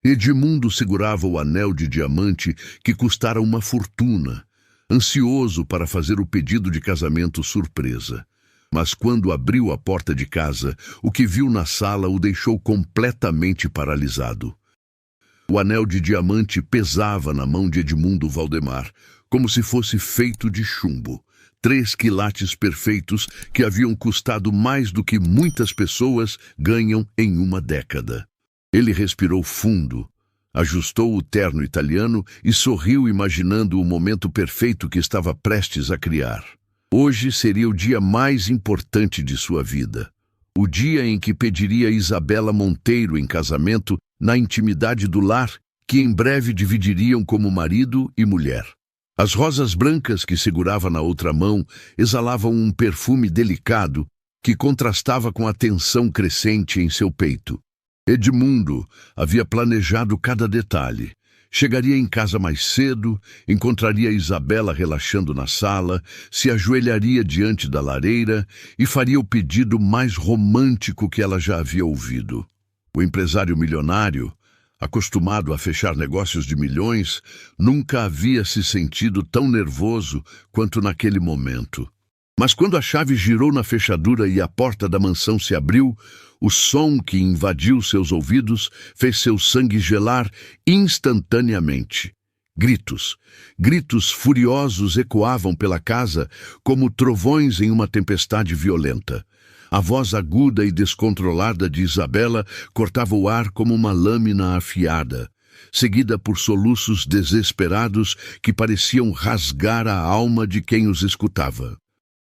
Edmundo segurava o anel de diamante que custara uma fortuna, ansioso para fazer o pedido de casamento surpresa. Mas quando abriu a porta de casa, o que viu na sala o deixou completamente paralisado. O anel de diamante pesava na mão de Edmundo Valdemar, como se fosse feito de chumbo. 3 quilates perfeitos que haviam custado mais do que muitas pessoas ganham em uma década. Ele respirou fundo, ajustou o terno italiano e sorriu imaginando o momento perfeito que estava prestes a criar. Hoje seria o dia mais importante de sua vida. O dia em que pediria Isabela Monteiro em casamento na intimidade do lar, que em breve dividiriam como marido e mulher. As rosas brancas que segurava na outra mão exalavam um perfume delicado que contrastava com a tensão crescente em seu peito. Edmundo havia planejado cada detalhe. Chegaria em casa mais cedo, encontraria Isabela relaxando na sala, se ajoelharia diante da lareira e faria o pedido mais romântico que ela já havia ouvido. O empresário milionário, acostumado a fechar negócios de milhões, nunca havia se sentido tão nervoso quanto naquele momento. Mas quando a chave girou na fechadura e a porta da mansão se abriu, o som que invadiu seus ouvidos fez seu sangue gelar instantaneamente. Gritos furiosos ecoavam pela casa como trovões em uma tempestade violenta. A voz aguda e descontrolada de Isabela cortava o ar como uma lâmina afiada, seguida por soluços desesperados que pareciam rasgar a alma de quem os escutava.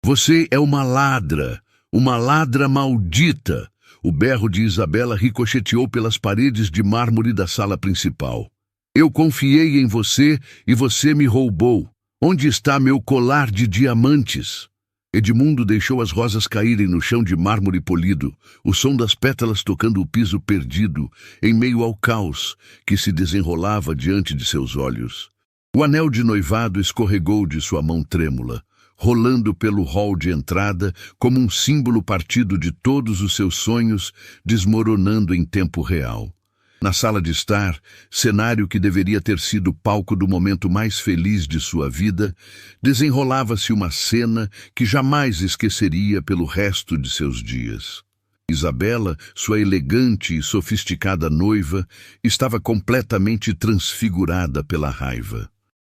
"Você é uma ladra maldita!" O berro de Isabela ricocheteou pelas paredes de mármore da sala principal. "Eu confiei em você e você me roubou. Onde está meu colar de diamantes?" Edmundo deixou as rosas caírem no chão de mármore polido, o som das pétalas tocando o piso perdido, em meio ao caos que se desenrolava diante de seus olhos. O anel de noivado escorregou de sua mão trêmula, rolando pelo hall de entrada como um símbolo partido de todos os seus sonhos, desmoronando em tempo real. Na sala de estar, cenário que deveria ter sido palco do momento mais feliz de sua vida, desenrolava-se uma cena que jamais esqueceria pelo resto de seus dias. Isabela, sua elegante e sofisticada noiva, estava completamente transfigurada pela raiva.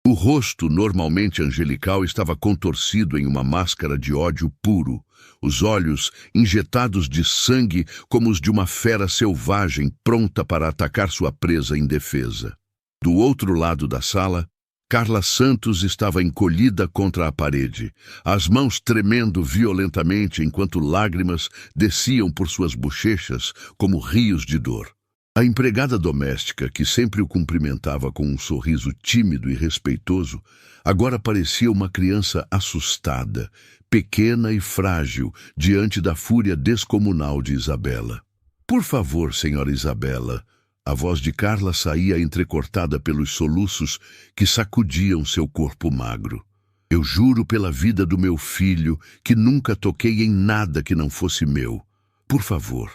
O rosto, normalmente angelical, estava contorcido em uma máscara de ódio puro, os olhos injetados de sangue como os de uma fera selvagem pronta para atacar sua presa indefesa. Do outro lado da sala, Carla Santos estava encolhida contra a parede, as mãos tremendo violentamente enquanto lágrimas desciam por suas bochechas como rios de dor. A empregada doméstica, que sempre o cumprimentava com um sorriso tímido e respeitoso, agora parecia uma criança assustada, pequena e frágil, diante da fúria descomunal de Isabela. "Por favor, senhora Isabela." A voz de Carla saía entrecortada pelos soluços que sacudiam seu corpo magro. "Eu juro pela vida do meu filho que nunca toquei em nada que não fosse meu. Por favor.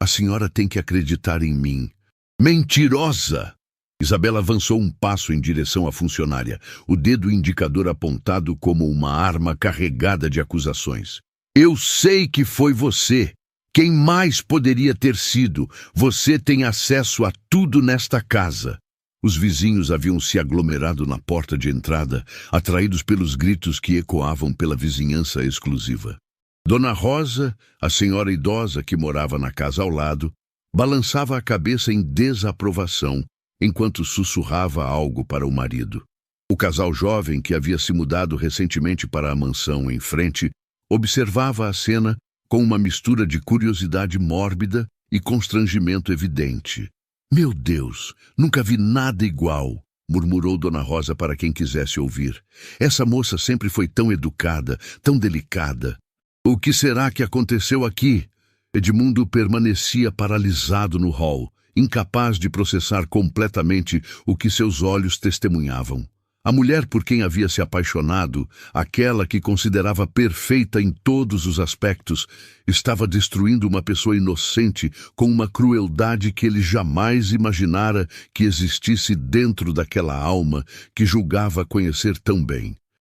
A senhora tem que acreditar em mim." "Mentirosa!" Isabela avançou um passo em direção à funcionária, o dedo indicador apontado como uma arma carregada de acusações. "Eu sei que foi você. Quem mais poderia ter sido? Você tem acesso a tudo nesta casa." Os vizinhos haviam se aglomerado na porta de entrada, atraídos pelos gritos que ecoavam pela vizinhança exclusiva. Dona Rosa, a senhora idosa que morava na casa ao lado, balançava a cabeça em desaprovação, enquanto sussurrava algo para o marido. O casal jovem, que havia se mudado recentemente para a mansão em frente, observava a cena com uma mistura de curiosidade mórbida e constrangimento evidente. "Meu Deus, nunca vi nada igual", murmurou Dona Rosa para quem quisesse ouvir. "Essa moça sempre foi tão educada, tão delicada. O que será que aconteceu aqui?" Edmundo permanecia paralisado no hall, incapaz de processar completamente o que seus olhos testemunhavam. A mulher por quem havia se apaixonado, aquela que considerava perfeita em todos os aspectos, estava destruindo uma pessoa inocente com uma crueldade que ele jamais imaginara que existisse dentro daquela alma que julgava conhecer tão bem.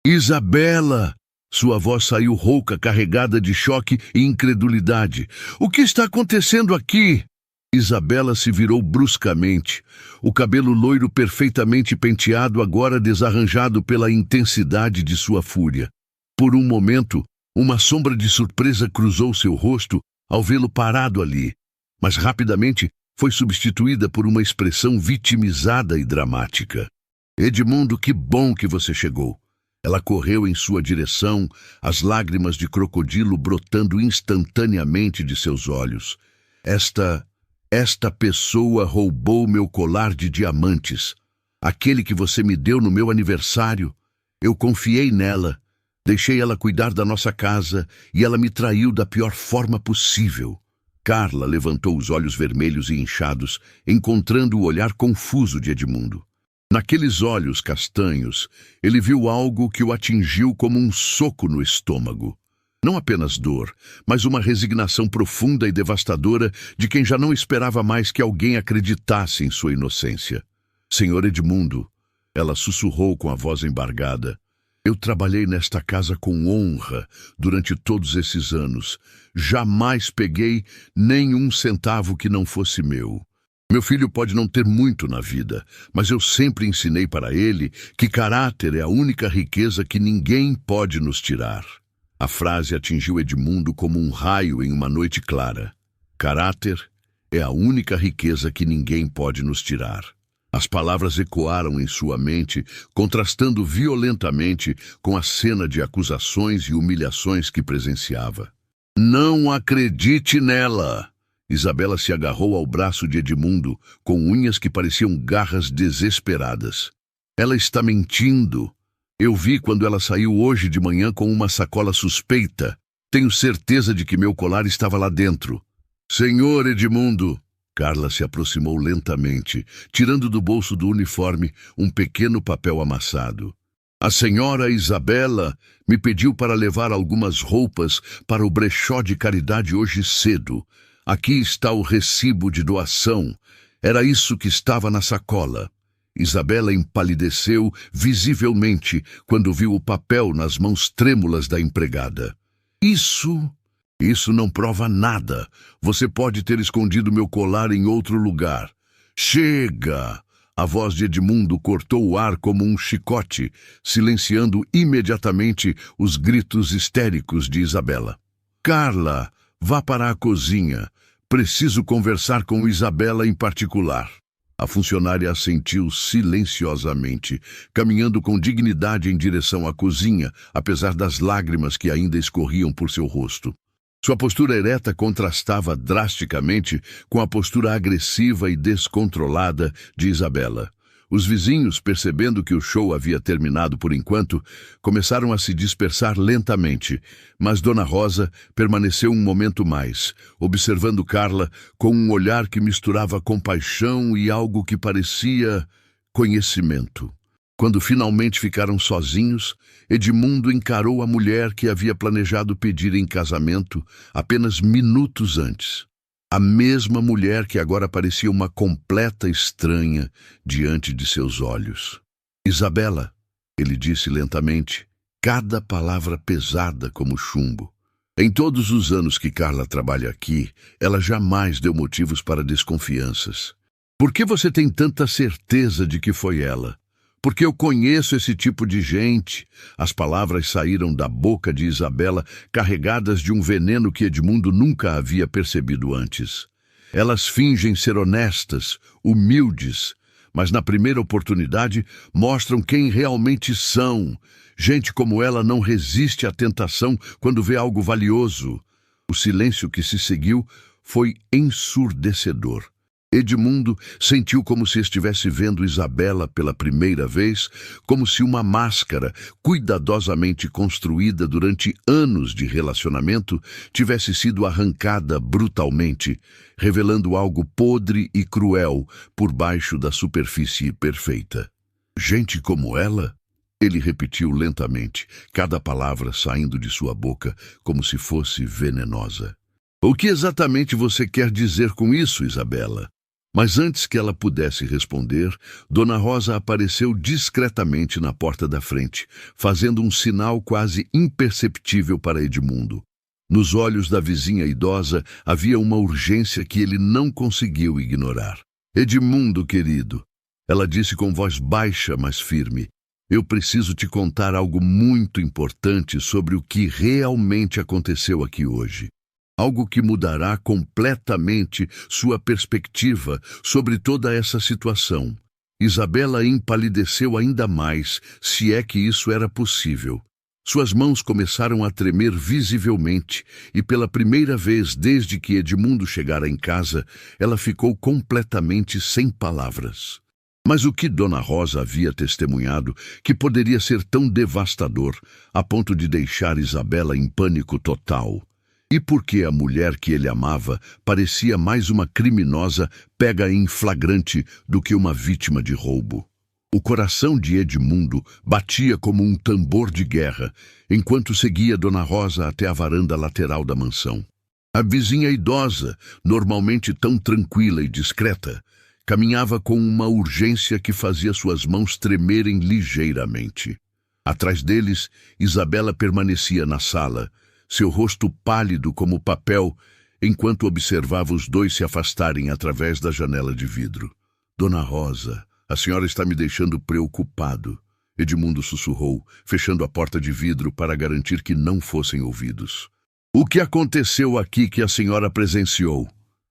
Isabela! Sua voz saiu rouca, carregada de choque e incredulidade. O que está acontecendo aqui? Isabela se virou bruscamente, o cabelo loiro perfeitamente penteado agora desarranjado pela intensidade de sua fúria. Por um momento, uma sombra de surpresa cruzou seu rosto ao vê-lo parado ali, mas rapidamente foi substituída por uma expressão vitimizada e dramática. Edmundo, que bom que você chegou. Ela correu em sua direção, as lágrimas de crocodilo brotando instantaneamente de seus olhos. Esta pessoa roubou meu colar de diamantes, aquele que você me deu no meu aniversário. Eu confiei nela, deixei ela cuidar da nossa casa e ela me traiu da pior forma possível. Carla levantou os olhos vermelhos e inchados, encontrando o olhar confuso de Edmundo. Naqueles olhos castanhos, ele viu algo que o atingiu como um soco no estômago. Não apenas dor, mas uma resignação profunda e devastadora de quem já não esperava mais que alguém acreditasse em sua inocência. Senhor Edmundo, ela sussurrou com a voz embargada, eu trabalhei nesta casa com honra durante todos esses anos. Jamais peguei nem um centavo que não fosse meu. Meu filho pode não ter muito na vida, mas eu sempre ensinei para ele que caráter é a única riqueza que ninguém pode nos tirar. A frase atingiu Edmundo como um raio em uma noite clara. Caráter é a única riqueza que ninguém pode nos tirar. As palavras ecoaram em sua mente, contrastando violentamente com a cena de acusações e humilhações que presenciava. Não acredite nela! Isabela se agarrou ao braço de Edmundo, com unhas que pareciam garras desesperadas. Ela está mentindo! Eu vi quando ela saiu hoje de manhã com uma sacola suspeita. Tenho certeza de que meu colar estava lá dentro. Senhor Edmundo! Carla se aproximou lentamente, tirando do bolso do uniforme um pequeno papel amassado. A senhora Isabela me pediu para levar algumas roupas para o brechó de caridade hoje cedo. Aqui está o recibo de doação. Era isso que estava na sacola. Isabela empalideceu visivelmente quando viu o papel nas mãos trêmulas da empregada. Isso não prova nada. Você pode ter escondido meu colar em outro lugar. Chega! A voz de Edmundo cortou o ar como um chicote, silenciando imediatamente os gritos histéricos de Isabela. Carla, vá para a cozinha. Preciso conversar com Isabela em particular. A funcionária assentiu silenciosamente, caminhando com dignidade em direção à cozinha, apesar das lágrimas que ainda escorriam por seu rosto. Sua postura ereta contrastava drasticamente com a postura agressiva e descontrolada de Isabela. Os vizinhos, percebendo que o show havia terminado por enquanto, começaram a se dispersar lentamente, mas Dona Rosa permaneceu um momento mais, observando Carla com um olhar que misturava compaixão e algo que parecia conhecimento. Quando finalmente ficaram sozinhos, Edmundo encarou a mulher que havia planejado pedir em casamento apenas minutos antes. A mesma mulher que agora parecia uma completa estranha diante de seus olhos. Isabela, ele disse lentamente, cada palavra pesada como chumbo. Em todos os anos que Carla trabalha aqui, ela jamais deu motivos para desconfianças. Por que você tem tanta certeza de que foi ela? Porque eu conheço esse tipo de gente. As palavras saíram da boca de Isabela, carregadas de um veneno que Edmundo nunca havia percebido antes. Elas fingem ser honestas, humildes, mas na primeira oportunidade mostram quem realmente são. Gente como ela não resiste à tentação quando vê algo valioso. O silêncio que se seguiu foi ensurdecedor. Edmundo sentiu como se estivesse vendo Isabela pela primeira vez, como se uma máscara, cuidadosamente construída durante anos de relacionamento, tivesse sido arrancada brutalmente, revelando algo podre e cruel por baixo da superfície perfeita. Gente como ela? Ele repetiu lentamente, cada palavra saindo de sua boca como se fosse venenosa. O que exatamente você quer dizer com isso, Isabela? Mas antes que ela pudesse responder, Dona Rosa apareceu discretamente na porta da frente, fazendo um sinal quase imperceptível para Edmundo. Nos olhos da vizinha idosa havia uma urgência que ele não conseguiu ignorar. Edmundo, querido, ela disse com voz baixa, mas firme, eu preciso te contar algo muito importante sobre o que realmente aconteceu aqui hoje. Algo que mudará completamente sua perspectiva sobre toda essa situação. Isabela empalideceu ainda mais, se é que isso era possível. Suas mãos começaram a tremer visivelmente e pela primeira vez desde que Edmundo chegara em casa, ela ficou completamente sem palavras. Mas o que Dona Rosa havia testemunhado que poderia ser tão devastador a ponto de deixar Isabela em pânico total? E por que a mulher que ele amava parecia mais uma criminosa pega em flagrante do que uma vítima de roubo? O coração de Edmundo batia como um tambor de guerra, enquanto seguia Dona Rosa até a varanda lateral da mansão. A vizinha idosa, normalmente tão tranquila e discreta, caminhava com uma urgência que fazia suas mãos tremerem ligeiramente. Atrás deles, Isabela permanecia na sala, seu rosto pálido como papel, enquanto observava os dois se afastarem através da janela de vidro. Dona Rosa, a senhora está me deixando preocupado, Edmundo sussurrou, fechando a porta de vidro para garantir que não fossem ouvidos. O que aconteceu aqui que a senhora presenciou?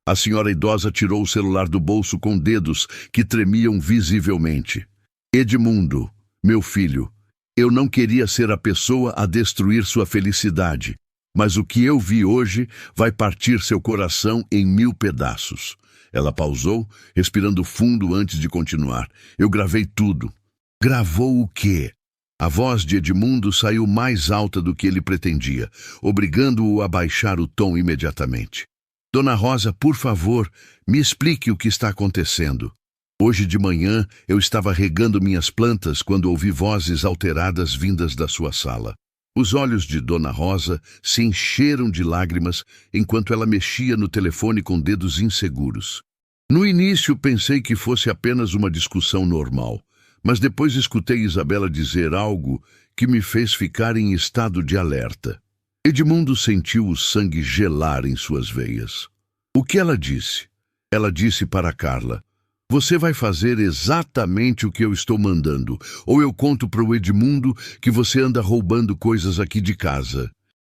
A senhora idosa tirou o celular do bolso com dedos que tremiam visivelmente. Edmundo, meu filho, eu não queria ser a pessoa a destruir sua felicidade. Mas o que eu vi hoje vai partir seu coração em 1000 pedaços. Ela pausou, respirando fundo antes de continuar. Eu gravei tudo. Gravou o quê? A voz de Edmundo saiu mais alta do que ele pretendia, obrigando-o a baixar o tom imediatamente. Dona Rosa, por favor, me explique o que está acontecendo. Hoje de manhã eu estava regando minhas plantas quando ouvi vozes alteradas vindas da sua sala. Os olhos de Dona Rosa se encheram de lágrimas enquanto ela mexia no telefone com dedos inseguros. No início pensei que fosse apenas uma discussão normal, mas depois escutei Isabela dizer algo que me fez ficar em estado de alerta. Edmundo sentiu o sangue gelar em suas veias. O que ela disse? Ela disse para Carla, você vai fazer exatamente o que eu estou mandando, ou eu conto para o Edmundo que você anda roubando coisas aqui de casa.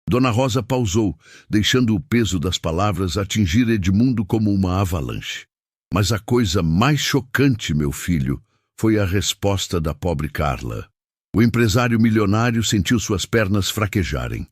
Dona Rosa pausou, deixando o peso das palavras atingir Edmundo como uma avalanche. Mas a coisa mais chocante, meu filho, foi a resposta da pobre Carla. O empresário milionário sentiu suas pernas fraquejarem.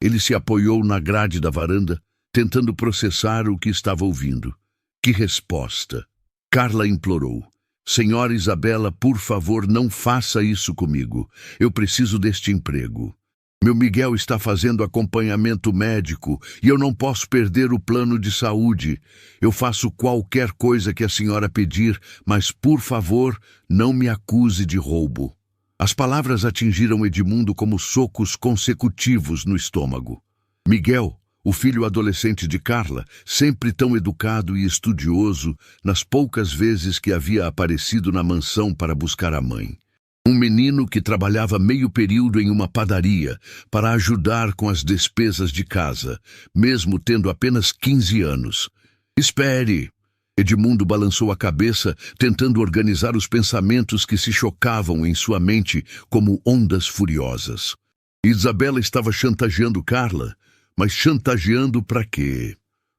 Ele se apoiou na grade da varanda, tentando processar o que estava ouvindo. Que resposta! Carla implorou. Senhora Isabela, por favor, não faça isso comigo. Eu preciso deste emprego. Meu Miguel está fazendo acompanhamento médico e eu não posso perder o plano de saúde. Eu faço qualquer coisa que a senhora pedir, mas, por favor, não me acuse de roubo. As palavras atingiram Edmundo como socos consecutivos no estômago. Miguel, o filho adolescente de Carla, sempre tão educado e estudioso, nas poucas vezes que havia aparecido na mansão para buscar a mãe. Um menino que trabalhava meio período em uma padaria para ajudar com as despesas de casa, mesmo tendo apenas 15 anos. Espere! Edmundo balançou a cabeça, tentando organizar os pensamentos que se chocavam em sua mente como ondas furiosas. Isabela estava chantageando Carla, mas chantageando para quê?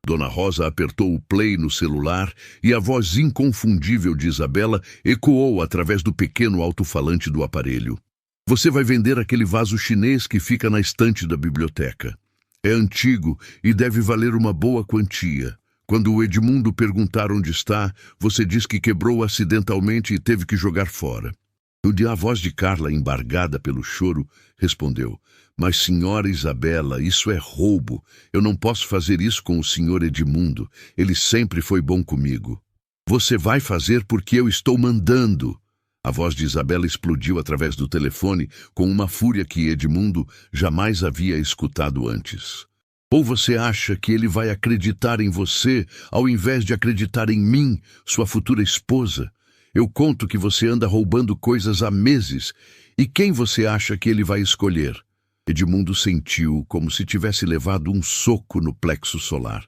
Dona Rosa apertou o play no celular e a voz inconfundível de Isabela ecoou através do pequeno alto-falante do aparelho. Você vai vender aquele vaso chinês que fica na estante da biblioteca. É antigo e deve valer uma boa quantia. Quando o Edmundo perguntar onde está, você diz que quebrou acidentalmente e teve que jogar fora. A voz de Carla, embargada pelo choro, respondeu, mas, senhora Isabela, isso é roubo. Eu não posso fazer isso com o senhor Edmundo. Ele sempre foi bom comigo. Você vai fazer porque eu estou mandando. A voz de Isabela explodiu através do telefone com uma fúria que Edmundo jamais havia escutado antes. Ou você acha que ele vai acreditar em você ao invés de acreditar em mim, sua futura esposa? Eu conto que você anda roubando coisas há meses. E quem você acha que ele vai escolher? Edmundo sentiu como se tivesse levado um soco no plexo solar.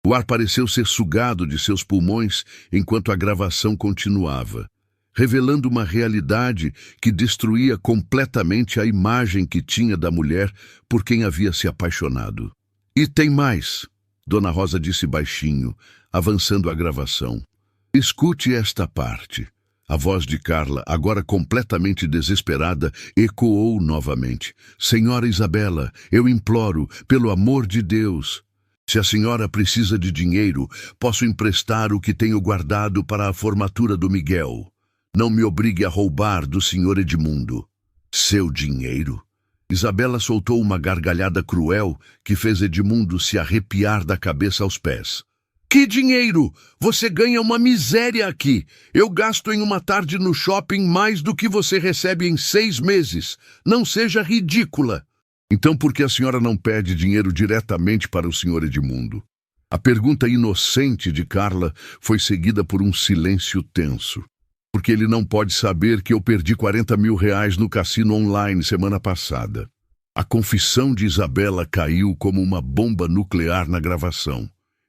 O ar pareceu ser sugado de seus pulmões enquanto a gravação continuava, revelando uma realidade que destruía completamente a imagem que tinha da mulher por quem havia se apaixonado. E tem mais, Dona Rosa disse baixinho, avançando a gravação. Escute esta parte. A voz de Carla, agora completamente desesperada, ecoou novamente. Senhora Isabela, eu imploro, pelo amor de Deus. Se a senhora precisa de dinheiro, posso emprestar o que tenho guardado para a formatura do Miguel. Não me obrigue a roubar do senhor Edmundo. Seu dinheiro? Isabela soltou uma gargalhada cruel que fez Edmundo se arrepiar da cabeça aos pés. Que dinheiro? Você ganha uma miséria aqui. Eu gasto em uma tarde no shopping mais do que você recebe em 6 meses. Não seja ridícula. Então por que a senhora não pede dinheiro diretamente para o senhor Edmundo? A pergunta inocente de Carla foi seguida por um silêncio tenso. Porque ele não pode saber que eu perdi R$40 mil no cassino online semana passada. A confissão de Isabela caiu como uma bomba nuclear na gravação.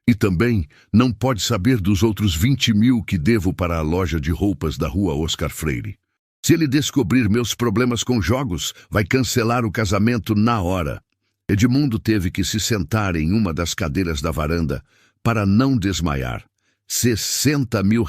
E também não pode saber dos outros 20 mil que devo para a loja de roupas da rua Oscar Freire. Se ele descobrir meus problemas com jogos, vai cancelar o casamento na hora. Edmundo teve que se sentar em uma das cadeiras da varanda para não desmaiar. R$60 mil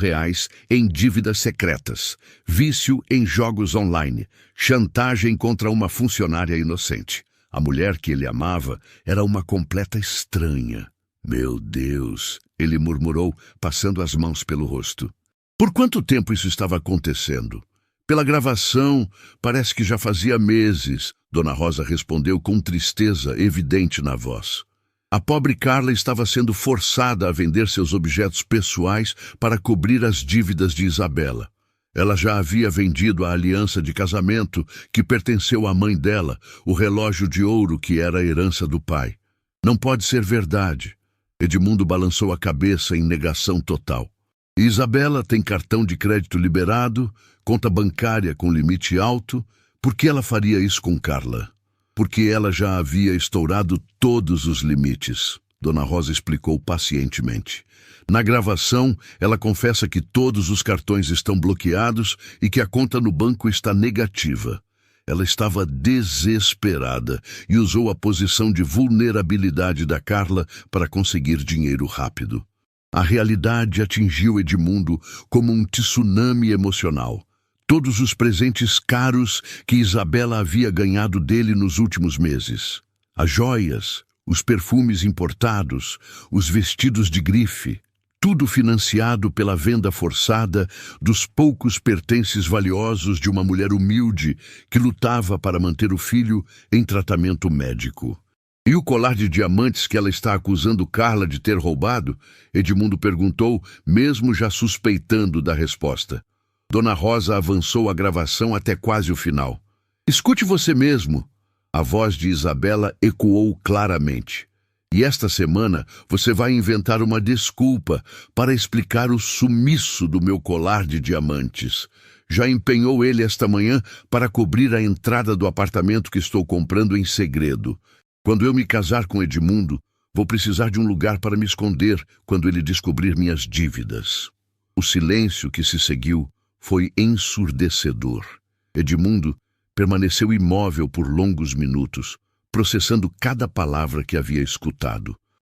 em dívidas secretas, vício em jogos online, chantagem contra uma funcionária inocente. A mulher que ele amava era uma completa estranha. Meu Deus, ele murmurou, passando as mãos pelo rosto. Por quanto tempo isso estava acontecendo? Pela gravação, parece que já fazia meses, Dona Rosa respondeu com tristeza evidente na voz. A pobre Carla estava sendo forçada a vender seus objetos pessoais para cobrir as dívidas de Isabela. Ela já havia vendido a aliança de casamento que pertenceu à mãe dela, o relógio de ouro que era a herança do pai. Não pode ser verdade. Edmundo balançou a cabeça em negação total. Isabela tem cartão de crédito liberado, conta bancária com limite alto. Por que ela faria isso com Carla? Porque ela já havia estourado todos os limites, Dona Rosa explicou pacientemente. Na gravação, ela confessa que todos os cartões estão bloqueados e que a conta no banco está negativa. Ela estava desesperada e usou a posição de vulnerabilidade da Carla para conseguir dinheiro rápido. A realidade atingiu Edmundo como um tsunami emocional. Todos os presentes caros que Isabela havia ganhado dele nos últimos meses. As joias, os perfumes importados, os vestidos de grife, tudo financiado pela venda forçada dos poucos pertences valiosos de uma mulher humilde que lutava para manter o filho em tratamento médico. E o colar de diamantes que ela está acusando Carla de ter roubado? Edmundo perguntou, mesmo já suspeitando da resposta. Dona Rosa avançou a gravação até quase o final. Escute você mesmo. A voz de Isabela ecoou claramente. E esta semana você vai inventar uma desculpa para explicar o sumiço do meu colar de diamantes. Já empenhou ele esta manhã para cobrir a entrada do apartamento que estou comprando em segredo. Quando eu me casar com Edmundo, vou precisar de um lugar para me esconder quando ele descobrir minhas dívidas. O silêncio que se seguiu foi ensurdecedor. Edmundo permaneceu imóvel por longos minutos, processando cada palavra que havia escutado.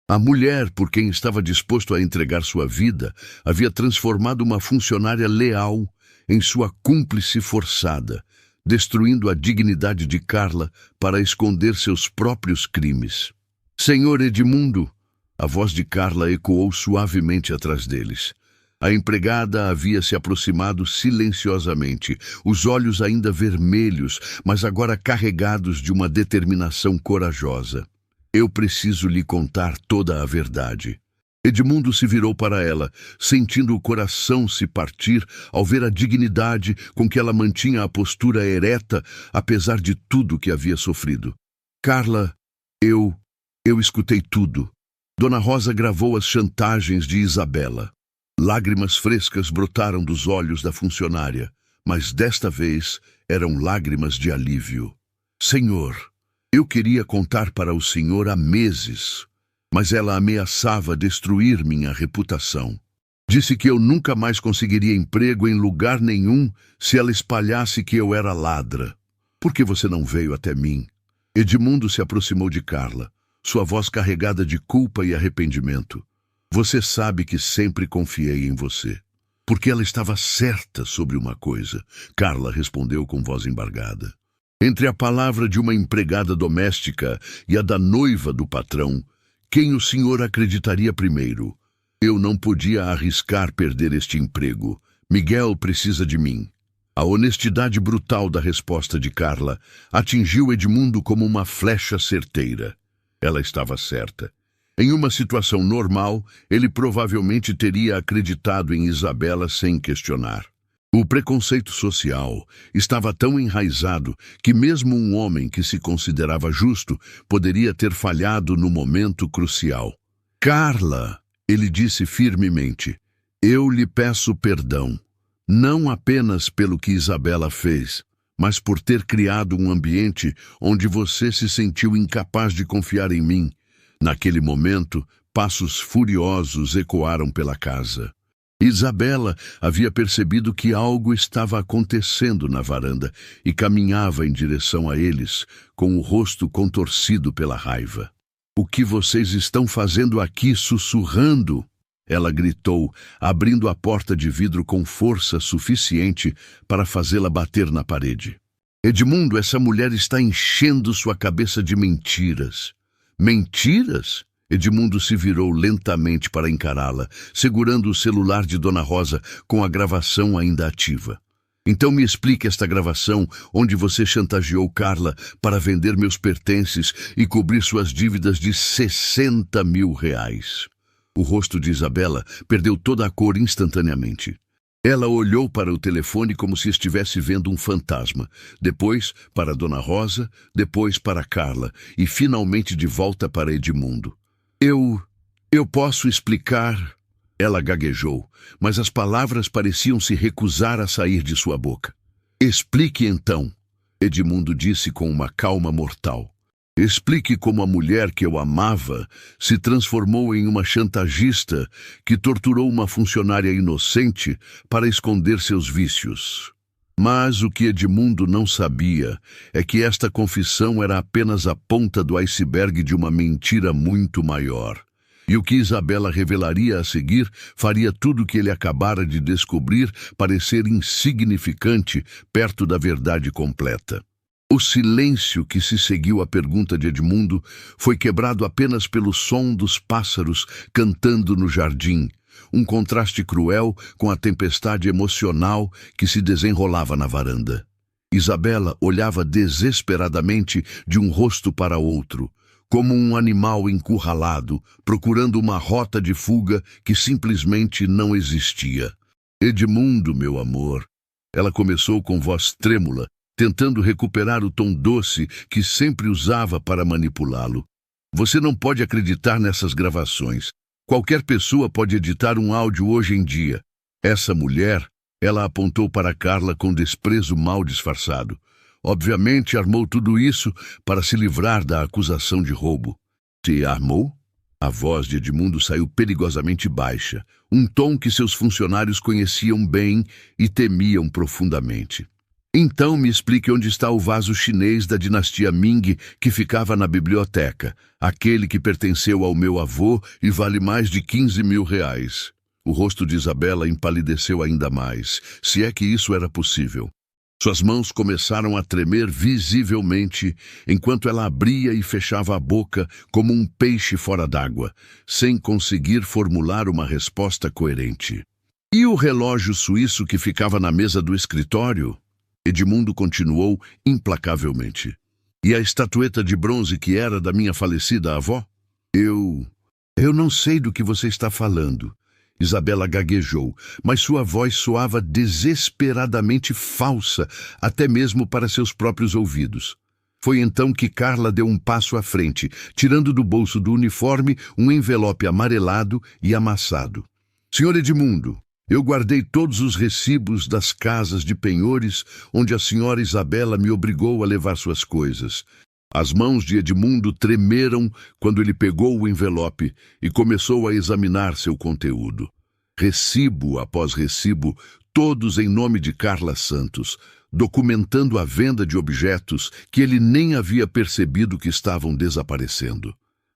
A mulher por quem estava disposto a entregar sua vida havia transformado uma funcionária leal em sua cúmplice forçada, destruindo a dignidade de Carla para esconder seus próprios crimes. Senhor Edmundo, a voz de Carla ecoou suavemente atrás deles. A empregada havia se aproximado silenciosamente, os olhos ainda vermelhos, mas agora carregados de uma determinação corajosa. Eu preciso lhe contar toda a verdade. Edmundo se virou para ela, sentindo o coração se partir ao ver a dignidade com que ela mantinha a postura ereta, apesar de tudo que havia sofrido. Carla, eu escutei tudo. Dona Rosa gravou as chantagens de Isabela. Lágrimas frescas brotaram dos olhos da funcionária, mas desta vez eram lágrimas de alívio. Senhor, eu queria contar para o senhor há meses, mas ela ameaçava destruir minha reputação. Disse que eu nunca mais conseguiria emprego em lugar nenhum se ela espalhasse que eu era ladra. Por que você não veio até mim? Edmundo se aproximou de Carla, sua voz carregada de culpa e arrependimento. Você sabe que sempre confiei em você. Porque ela estava certa sobre uma coisa, Carla respondeu com voz embargada. Entre a palavra de uma empregada doméstica e a da noiva do patrão, quem o senhor acreditaria primeiro? Eu não podia arriscar perder este emprego. Miguel precisa de mim. A honestidade brutal da resposta de Carla atingiu Edmundo como uma flecha certeira. Ela estava certa. Em uma situação normal, ele provavelmente teria acreditado em Isabela sem questionar. O preconceito social estava tão enraizado que mesmo um homem que se considerava justo poderia ter falhado no momento crucial. Carla, ele disse firmemente, eu lhe peço perdão, não apenas pelo que Isabela fez, mas por ter criado um ambiente onde você se sentiu incapaz de confiar em mim. Naquele momento, passos furiosos ecoaram pela casa. Isabela havia percebido que algo estava acontecendo na varanda e caminhava em direção a eles, com o rosto contorcido pela raiva. O que vocês estão fazendo aqui sussurrando? Ela gritou, abrindo a porta de vidro com força suficiente para fazê-la bater na parede. Edmundo, essa mulher está enchendo sua cabeça de mentiras. Mentiras? Edmundo se virou lentamente para encará-la, segurando o celular de Dona Rosa com a gravação ainda ativa. Então me explique esta gravação onde você chantageou Carla para vender meus pertences e cobrir suas dívidas de 60 mil reais. O rosto de Isabela perdeu toda a cor instantaneamente. Ela olhou para o telefone como se estivesse vendo um fantasma, depois para Dona Rosa, depois para Carla e finalmente de volta para Edmundo. Eu posso explicar... Ela gaguejou, mas as palavras pareciam se recusar a sair de sua boca. Explique então, Edmundo disse com uma calma mortal. Explique como a mulher que eu amava se transformou em uma chantagista que torturou uma funcionária inocente para esconder seus vícios. Mas o que Edmundo não sabia é que esta confissão era apenas a ponta do iceberg de uma mentira muito maior. E o que Isabela revelaria a seguir faria tudo o que ele acabara de descobrir parecer insignificante perto da verdade completa. O silêncio que se seguiu à pergunta de Edmundo foi quebrado apenas pelo som dos pássaros cantando no jardim, um contraste cruel com a tempestade emocional que se desenrolava na varanda. Isabela olhava desesperadamente de um rosto para outro, como um animal encurralado, procurando uma rota de fuga que simplesmente não existia. Edmundo, meu amor, ela começou com voz trêmula, tentando recuperar o tom doce que sempre usava para manipulá-lo. Você não pode acreditar nessas gravações. Qualquer pessoa pode editar um áudio hoje em dia. Essa mulher, ela apontou para Carla com desprezo mal disfarçado. Obviamente armou tudo isso para se livrar da acusação de roubo. Se armou? A voz de Edmundo saiu perigosamente baixa, um tom que seus funcionários conheciam bem e temiam profundamente. Então me explique onde está o vaso chinês da dinastia Ming que ficava na biblioteca, aquele que pertenceu ao meu avô e vale mais de 15 mil reais. O rosto de Isabela empalideceu ainda mais, se é que isso era possível. Suas mãos começaram a tremer visivelmente enquanto ela abria e fechava a boca como um peixe fora d'água, sem conseguir formular uma resposta coerente. E o relógio suíço que ficava na mesa do escritório? Edmundo continuou implacavelmente. E a estatueta de bronze que era da minha falecida avó? Eu não sei do que você está falando. Isabela gaguejou, mas sua voz soava desesperadamente falsa, até mesmo para seus próprios ouvidos. Foi então que Carla deu um passo à frente, tirando do bolso do uniforme um envelope amarelado e amassado. Senhor Edmundo, eu guardei todos os recibos das casas de penhores onde a senhora Isabela me obrigou a levar suas coisas. As mãos de Edmundo tremeram quando ele pegou o envelope e começou a examinar seu conteúdo. Recibo após recibo, todos em nome de Carla Santos, documentando a venda de objetos que ele nem havia percebido que estavam desaparecendo.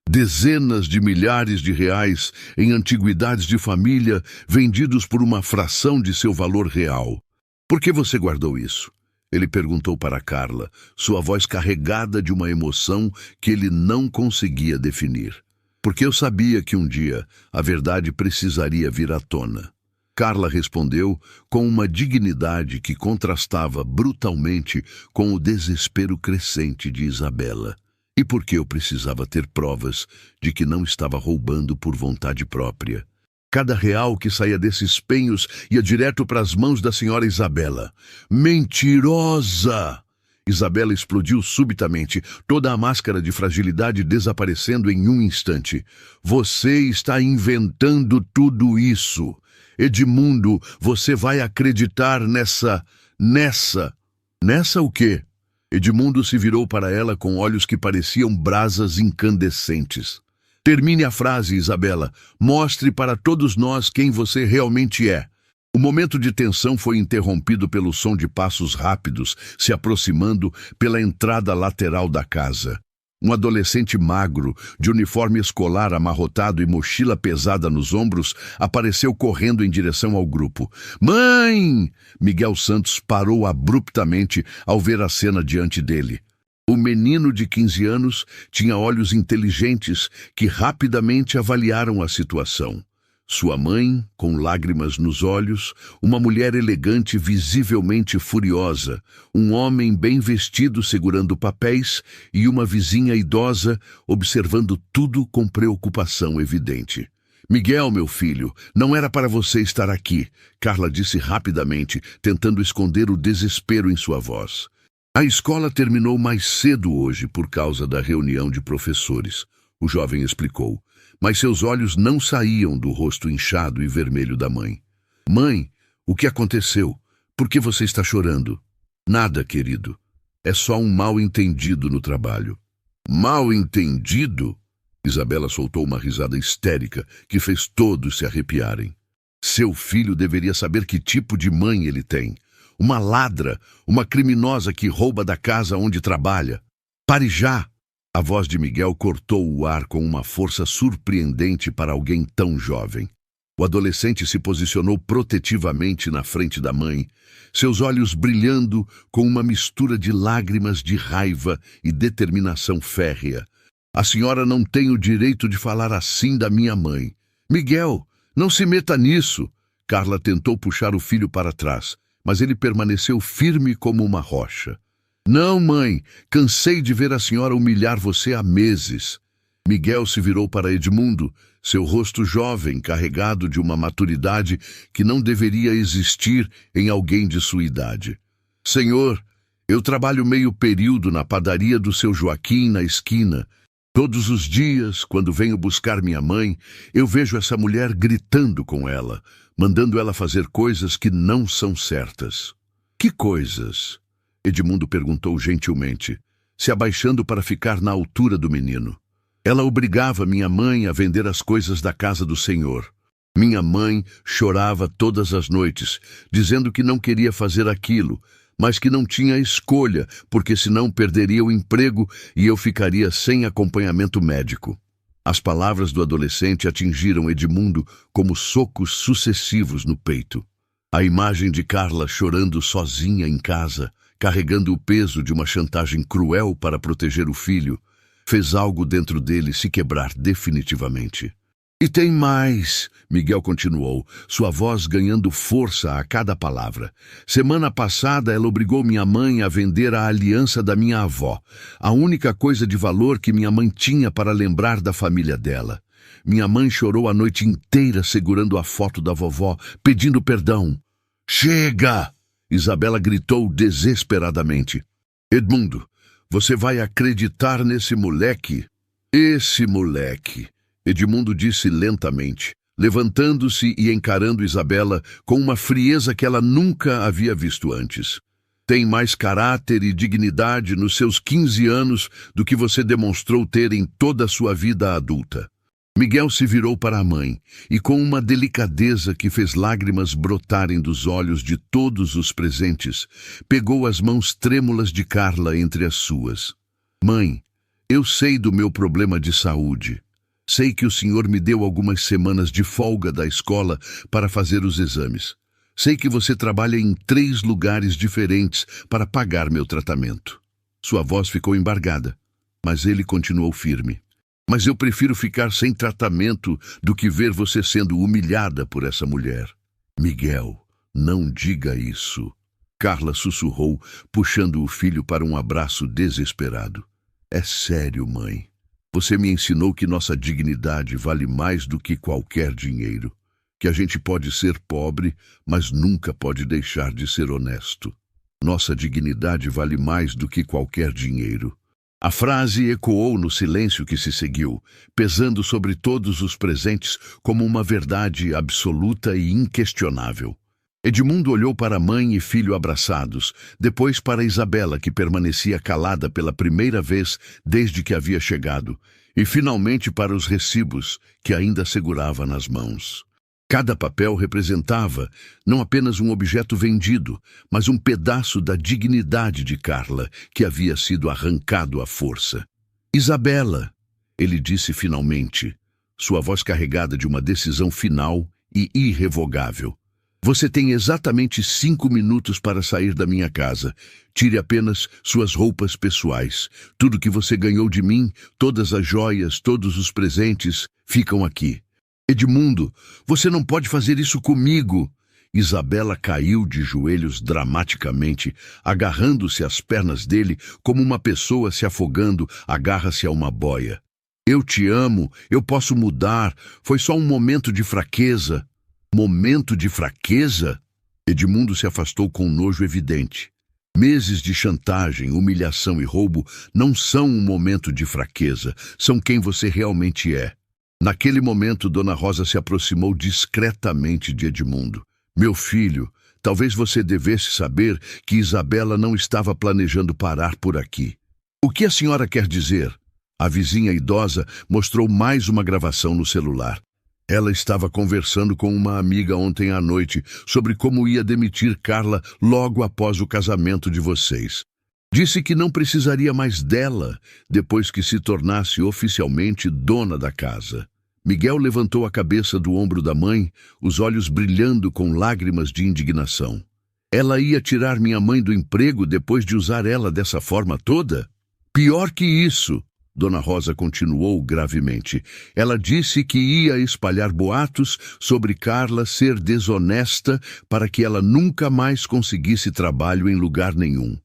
Dezenas de milhares de reais em antiguidades de família vendidos por uma fração de seu valor real. Por que você guardou isso? Ele perguntou para Carla, sua voz carregada de uma emoção que ele não conseguia definir. Porque eu sabia que um dia a verdade precisaria vir à tona. Carla respondeu com uma dignidade que contrastava brutalmente com o desespero crescente de Isabela. E porque eu precisava ter provas de que não estava roubando por vontade própria. Cada real que saía desses penhos ia direto para as mãos da senhora Isabela. Mentirosa! Isabela explodiu subitamente, toda a máscara de fragilidade desaparecendo em um instante. Você está inventando tudo isso. Edmundo, você vai acreditar nessa o quê? Edmundo se virou para ela com olhos que pareciam brasas incandescentes. Termine a frase, Isabela. Mostre para todos nós quem você realmente é. O momento de tensão foi interrompido pelo som de passos rápidos se aproximando pela entrada lateral da casa. Um adolescente magro, de uniforme escolar amarrotado e mochila pesada nos ombros, apareceu correndo em direção ao grupo. Mãe! Miguel Santos parou abruptamente ao ver a cena diante dele. O menino de 15 anos tinha olhos inteligentes que rapidamente avaliaram a situação. Sua mãe, com lágrimas nos olhos, uma mulher elegante visivelmente furiosa, um homem bem vestido segurando papéis e uma vizinha idosa observando tudo com preocupação evidente. Miguel, meu filho, não era para você estar aqui, Carla disse rapidamente, tentando esconder o desespero em sua voz. A escola terminou mais cedo hoje por causa da reunião de professores, o jovem explicou. Mas seus olhos não saíam do rosto inchado e vermelho da mãe. Mãe, o que aconteceu? Por que você está chorando? Nada, querido. É só um mal-entendido no trabalho. Mal-entendido? Isabela soltou uma risada histérica que fez todos se arrepiarem. Seu filho deveria saber que tipo de mãe ele tem. Uma ladra, uma criminosa que rouba da casa onde trabalha. Pare já! A voz de Miguel cortou o ar com uma força surpreendente para alguém tão jovem. O adolescente se posicionou protetivamente na frente da mãe, seus olhos brilhando com uma mistura de lágrimas de raiva e determinação férrea. A senhora não tem o direito de falar assim da minha mãe. Miguel, não se meta nisso. Carla tentou puxar o filho para trás, mas ele permaneceu firme como uma rocha. Não, mãe, cansei de ver a senhora humilhar você há meses. Miguel se virou para Edmundo, seu rosto jovem, carregado de uma maturidade que não deveria existir em alguém de sua idade. Senhor, eu trabalho meio período na padaria do seu Joaquim na esquina. Todos os dias, quando venho buscar minha mãe, eu vejo essa mulher gritando com ela, mandando ela fazer coisas que não são certas. Que coisas? Edmundo perguntou gentilmente, se abaixando para ficar na altura do menino. Ela obrigava minha mãe a vender as coisas da casa do Senhor. Minha mãe chorava todas as noites, dizendo que não queria fazer aquilo, mas que não tinha escolha, porque senão perderia o emprego e eu ficaria sem acompanhamento médico. As palavras do adolescente atingiram Edmundo como socos sucessivos no peito. A imagem de Carla chorando sozinha em casa, carregando o peso de uma chantagem cruel para proteger o filho, fez algo dentro dele se quebrar definitivamente. E tem mais, Miguel continuou, sua voz ganhando força a cada palavra. Semana passada ela obrigou minha mãe a vender a aliança da minha avó, a única coisa de valor que minha mãe tinha para lembrar da família dela. Minha mãe chorou a noite inteira segurando a foto da vovó, pedindo perdão. Chega! Isabela gritou desesperadamente. Edmundo, você vai acreditar nesse moleque? Esse moleque, Edmundo disse lentamente, levantando-se e encarando Isabela com uma frieza que ela nunca havia visto antes. Tem mais caráter e dignidade nos seus 15 anos do que você demonstrou ter em toda a sua vida adulta. Miguel se virou para a mãe e, com uma delicadeza que fez lágrimas brotarem dos olhos de todos os presentes, pegou as mãos trêmulas de Carla entre as suas. Mãe, eu sei do meu problema de saúde. Sei que o senhor me deu algumas semanas de folga da escola para fazer os exames. Sei que você trabalha em 3 lugares diferentes para pagar meu tratamento. Sua voz ficou embargada, mas ele continuou firme. Mas eu prefiro ficar sem tratamento do que ver você sendo humilhada por essa mulher. Miguel, não diga isso. Carla sussurrou, puxando o filho para um abraço desesperado. É sério, mãe. Você me ensinou que nossa dignidade vale mais do que qualquer dinheiro. Que a gente pode ser pobre, mas nunca pode deixar de ser honesto. Nossa dignidade vale mais do que qualquer dinheiro. A frase ecoou no silêncio que se seguiu, pesando sobre todos os presentes como uma verdade absoluta e inquestionável. Edmundo olhou para a mãe e filho abraçados, depois para Isabela, que permanecia calada pela primeira vez desde que havia chegado, e finalmente para os recibos que ainda segurava nas mãos. Cada papel representava não apenas um objeto vendido, mas um pedaço da dignidade de Carla, que havia sido arrancado à força. Isabela, ele disse finalmente, sua voz carregada de uma decisão final e irrevogável. Você tem exatamente 5 minutos para sair da minha casa. Tire apenas suas roupas pessoais. Tudo que você ganhou de mim, todas as joias, todos os presentes, ficam aqui. Edmundo, você não pode fazer isso comigo. Isabela caiu de joelhos dramaticamente, agarrando-se às pernas dele como uma pessoa se afogando agarra-se a uma boia. Eu te amo, eu posso mudar, foi só um momento de fraqueza. Momento de fraqueza? Edmundo se afastou com nojo evidente. Meses de chantagem, humilhação e roubo não são um momento de fraqueza, são quem você realmente é. Naquele momento, Dona Rosa se aproximou discretamente de Edmundo. Meu filho, talvez você devesse saber que Isabela não estava planejando parar por aqui. O que a senhora quer dizer? A vizinha idosa mostrou mais uma gravação no celular. Ela estava conversando com uma amiga ontem à noite sobre como ia demitir Carla logo após o casamento de vocês. Disse que não precisaria mais dela depois que se tornasse oficialmente dona da casa. Miguel levantou a cabeça do ombro da mãe, os olhos brilhando com lágrimas de indignação. Ela ia tirar minha mãe do emprego depois de usar ela dessa forma toda? Pior que isso, Dona Rosa continuou gravemente. Ela disse que ia espalhar boatos sobre Carla ser desonesta para que ela nunca mais conseguisse trabalho em lugar nenhum.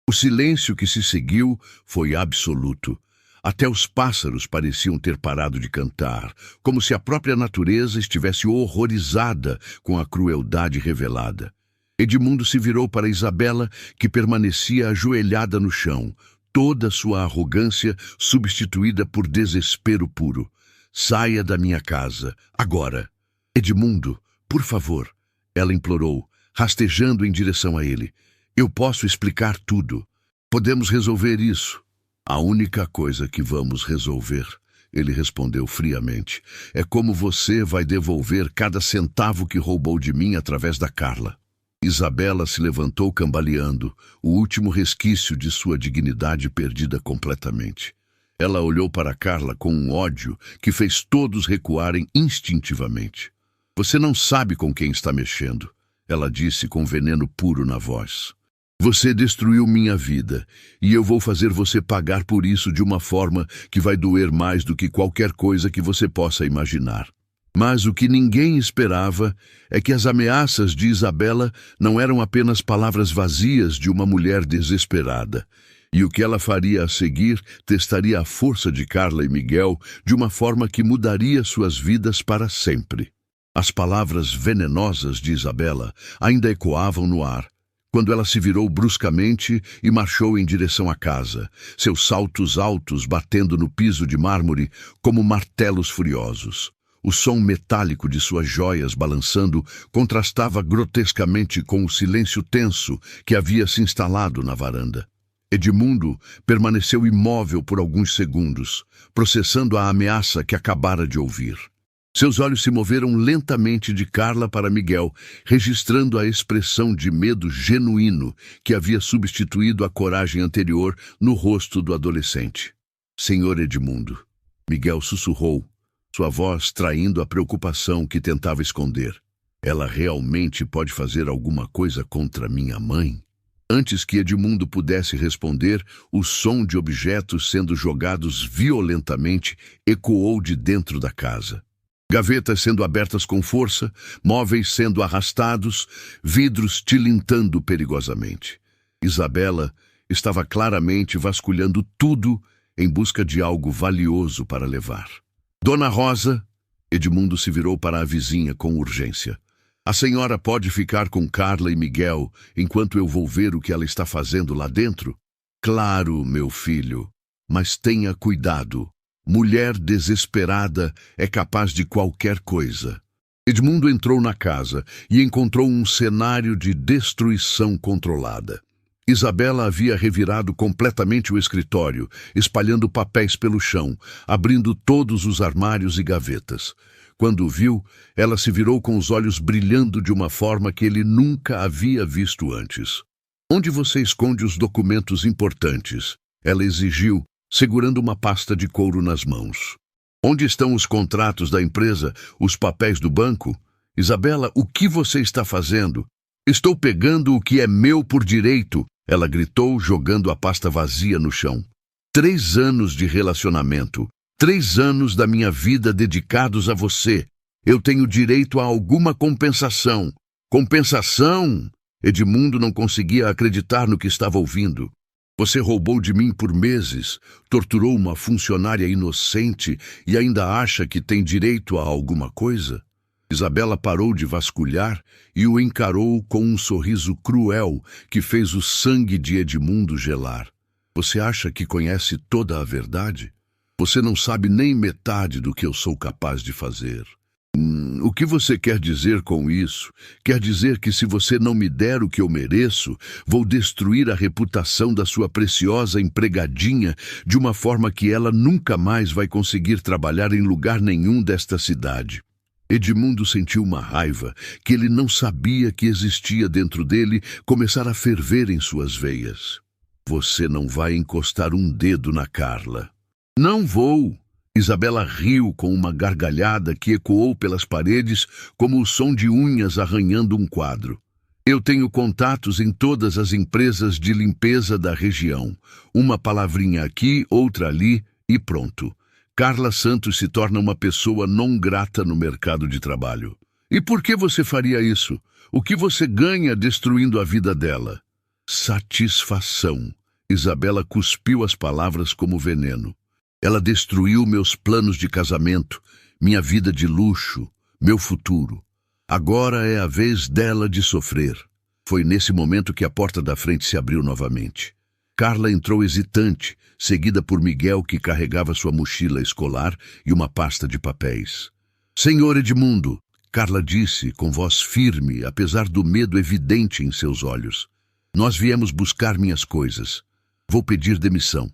O silêncio que se seguiu foi absoluto. Até os pássaros pareciam ter parado de cantar, como se a própria natureza estivesse horrorizada com a crueldade revelada. Edmundo se virou para Isabela, que permanecia ajoelhada no chão, toda sua arrogância substituída por desespero puro. Saia da minha casa, agora. Edmundo, por favor, ela implorou, rastejando em direção a ele. Eu posso explicar tudo. Podemos resolver isso. A única coisa que vamos resolver, ele respondeu friamente, é como você vai devolver cada centavo que roubou de mim através da Carla. Isabela se levantou cambaleando, o último resquício de sua dignidade perdida completamente. Ela olhou para Carla com um ódio que fez todos recuarem instintivamente. Você não sabe com quem está mexendo, ela disse com veneno puro na voz. Você destruiu minha vida, e eu vou fazer você pagar por isso de uma forma que vai doer mais do que qualquer coisa que você possa imaginar. Mas o que ninguém esperava é que as ameaças de Isabela não eram apenas palavras vazias de uma mulher desesperada, E o que ela faria a seguir testaria a força de Carla e Miguel de uma forma que mudaria suas vidas para sempre. As palavras venenosas de Isabela ainda ecoavam no ar, quando ela se virou bruscamente e marchou em direção à casa, seus saltos altos batendo no piso de mármore como martelos furiosos. O som metálico de suas joias balançando contrastava grotescamente com o silêncio tenso que havia se instalado na varanda. Edmundo permaneceu imóvel por alguns segundos, processando a ameaça que acabara de ouvir. Seus olhos se moveram lentamente de Carla para Miguel, registrando a expressão de medo genuíno que havia substituído a coragem anterior no rosto do adolescente. Senhor Edmundo, Miguel sussurrou, sua voz traindo a preocupação que tentava esconder. Ela realmente pode fazer alguma coisa contra minha mãe? Antes que Edmundo pudesse responder, o som de objetos sendo jogados violentamente ecoou de dentro da casa. Gavetas sendo abertas com força, móveis sendo arrastados, vidros tilintando perigosamente. Isabela estava claramente vasculhando tudo em busca de algo valioso para levar. Dona Rosa, Edmundo se virou para a vizinha com urgência. A senhora pode ficar com Carla e Miguel enquanto eu vou ver o que ela está fazendo lá dentro? Claro, meu filho, mas tenha cuidado. Mulher desesperada é capaz de qualquer coisa. Edmundo entrou na casa e encontrou um cenário de destruição controlada. Isabela havia revirado completamente o escritório, espalhando papéis pelo chão, abrindo todos os armários e gavetas. Quando o viu, ela se virou com os olhos brilhando de uma forma que ele nunca havia visto antes. Onde você esconde os documentos importantes? Ela exigiu, segurando uma pasta de couro nas mãos. Onde estão os contratos da empresa, os papéis do banco? Isabela, o que você está fazendo? Estou pegando o que é meu por direito, ela gritou, jogando a pasta vazia no chão. 3 anos de relacionamento, 3 anos da minha vida dedicados a você. Eu tenho direito a alguma compensação. Compensação? Edmundo não conseguia acreditar no que estava ouvindo. Você roubou de mim por meses, torturou uma funcionária inocente e ainda acha que tem direito a alguma coisa? Isabela parou de vasculhar e o encarou com um sorriso cruel que fez o sangue de Edmundo gelar. Você acha que conhece toda a verdade? Você não sabe nem metade do que eu sou capaz de fazer. O que você quer dizer com isso? Quer dizer que se você não me der o que eu mereço, vou destruir a reputação da sua preciosa empregadinha de uma forma que ela nunca mais vai conseguir trabalhar em lugar nenhum desta cidade. Edmundo sentiu uma raiva que ele não sabia que existia dentro dele começar a ferver em suas veias. Você não vai encostar um dedo na Carla. Não vou. Isabela riu com uma gargalhada que ecoou pelas paredes como o som de unhas arranhando um quadro. Eu tenho contatos em todas as empresas de limpeza da região. Uma palavrinha aqui, outra ali e pronto. Carla Santos se torna uma pessoa não grata no mercado de trabalho. E por que você faria isso? O que você ganha destruindo a vida dela? Satisfação. Isabela cuspiu as palavras como veneno. Ela destruiu meus planos de casamento, minha vida de luxo, meu futuro. Agora é a vez dela de sofrer. Foi nesse momento que a porta da frente se abriu novamente. Carla entrou hesitante, seguida por Miguel, que carregava sua mochila escolar e uma pasta de papéis. Senhor Edmundo, Carla disse com voz firme, apesar do medo evidente em seus olhos. Nós viemos buscar minhas coisas. Vou pedir demissão.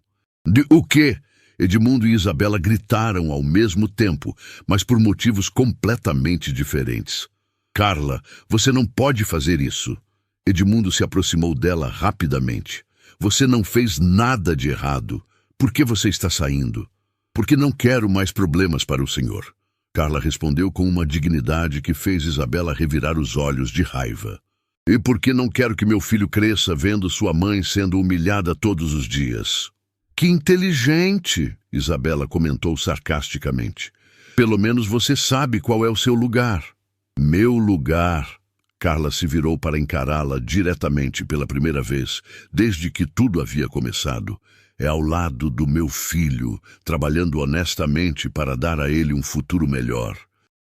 De o quê? Edmundo e Isabela gritaram ao mesmo tempo, mas por motivos completamente diferentes. Carla, você não pode fazer isso. Edmundo se aproximou dela rapidamente. Você não fez nada de errado. Por que você está saindo? Porque não quero mais problemas para o senhor. Carla respondeu com uma dignidade que fez Isabela revirar os olhos de raiva. E porque não quero que meu filho cresça vendo sua mãe sendo humilhada todos os dias. Que inteligente, Isabela comentou sarcasticamente. Pelo menos você sabe qual é o seu lugar. Meu lugar. Carla se virou para encará-la diretamente pela primeira vez, desde que tudo havia começado. É ao lado do meu filho, trabalhando honestamente para dar a ele um futuro melhor.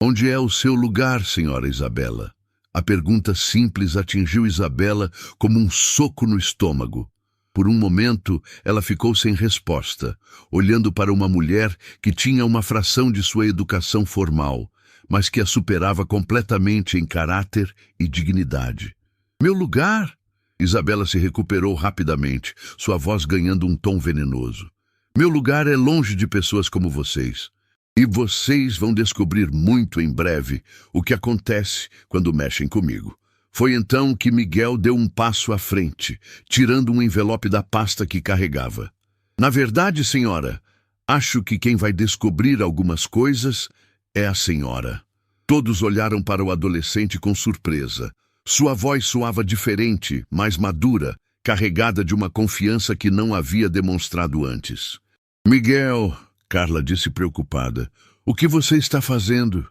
Onde é o seu lugar, senhora Isabela? A pergunta simples atingiu Isabela como um soco no estômago. Por um momento, ela ficou sem resposta, olhando para uma mulher que tinha uma fração de sua educação formal, mas que a superava completamente em caráter e dignidade. Meu lugar? Isabela se recuperou rapidamente, sua voz ganhando um tom venenoso. Meu lugar é longe de pessoas como vocês. E vocês vão descobrir muito em breve o que acontece quando mexem comigo. Foi então que Miguel deu um passo à frente, tirando um envelope da pasta que carregava. Na verdade, senhora, acho que quem vai descobrir algumas coisas é a senhora. Todos olharam para o adolescente com surpresa. Sua voz soava diferente, mais madura, carregada de uma confiança que não havia demonstrado antes. Miguel, Carla disse preocupada, o que você está fazendo?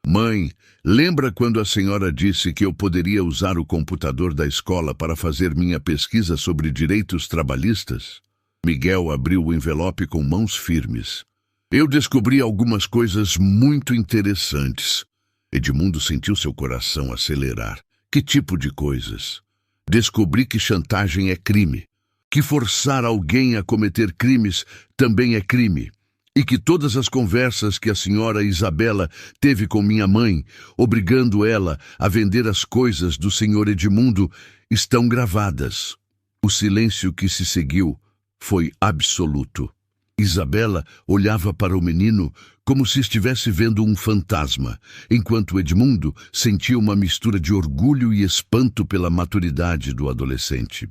Mãe, lembra quando a senhora disse que eu poderia usar o computador da escola para fazer minha pesquisa sobre direitos trabalhistas? Miguel abriu o envelope com mãos firmes. Eu descobri algumas coisas muito interessantes. Edmundo sentiu seu coração acelerar. Que tipo de coisas? Descobri que chantagem é crime, que forçar alguém a cometer crimes também é crime, e que todas as conversas que a senhora Isabela teve com minha mãe, obrigando ela a vender as coisas do senhor Edmundo, estão gravadas. O silêncio que se seguiu foi absoluto. Isabela olhava para o menino como se estivesse vendo um fantasma, enquanto Edmundo sentia uma mistura de orgulho e espanto pela maturidade do adolescente.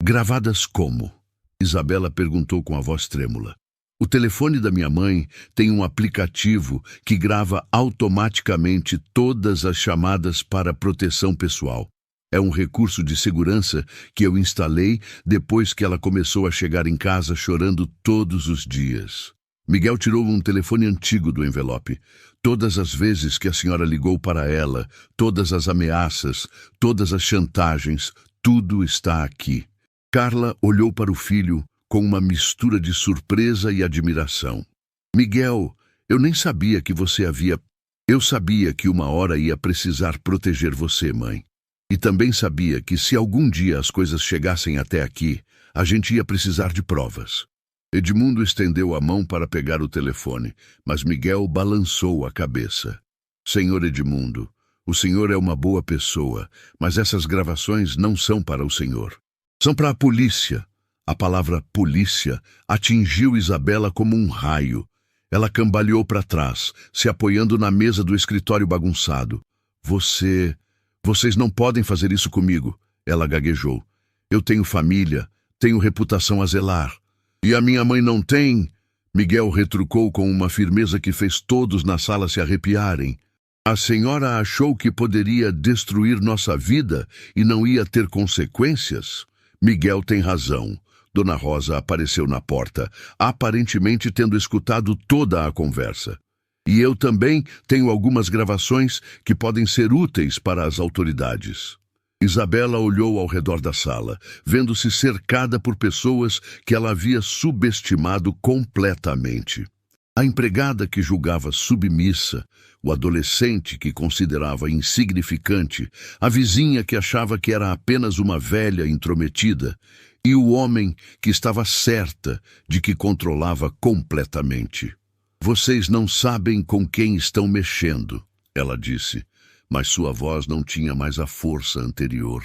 Gravadas como? Isabela perguntou com a voz trêmula. O telefone da minha mãe tem um aplicativo que grava automaticamente todas as chamadas para proteção pessoal. É um recurso de segurança que eu instalei depois que ela começou a chegar em casa chorando todos os dias. Miguel tirou um telefone antigo do envelope. Todas as vezes que a senhora ligou para ela, todas as ameaças, todas as chantagens, tudo está aqui. Carla olhou para o filho com uma mistura de surpresa e admiração. Miguel, eu nem sabia que você havia... Eu sabia que uma hora ia precisar proteger você, mãe. E também sabia que se algum dia as coisas chegassem até aqui, a gente ia precisar de provas. Edmundo estendeu a mão para pegar o telefone, mas Miguel balançou a cabeça. Senhor Edmundo, o senhor é uma boa pessoa, mas essas gravações não são para o senhor. São para a polícia. A palavra polícia atingiu Isabela como um raio. Ela cambaleou para trás, se apoiando na mesa do escritório bagunçado. Vocês não podem fazer isso comigo, ela gaguejou. Eu tenho família, tenho reputação a zelar. E a minha mãe não tem? Miguel retrucou com uma firmeza que fez todos na sala se arrepiarem. A senhora achou que poderia destruir nossa vida e não ia ter consequências? Miguel tem razão. Dona Rosa apareceu na porta, aparentemente tendo escutado toda a conversa. E eu também tenho algumas gravações que podem ser úteis para as autoridades. Isabela olhou ao redor da sala, vendo-se cercada por pessoas que ela havia subestimado completamente. A empregada que julgava submissa, o adolescente que considerava insignificante, a vizinha que achava que era apenas uma velha intrometida, e o homem que estava certa de que controlava completamente. Vocês não sabem com quem estão mexendo, ela disse, mas sua voz não tinha mais a força anterior.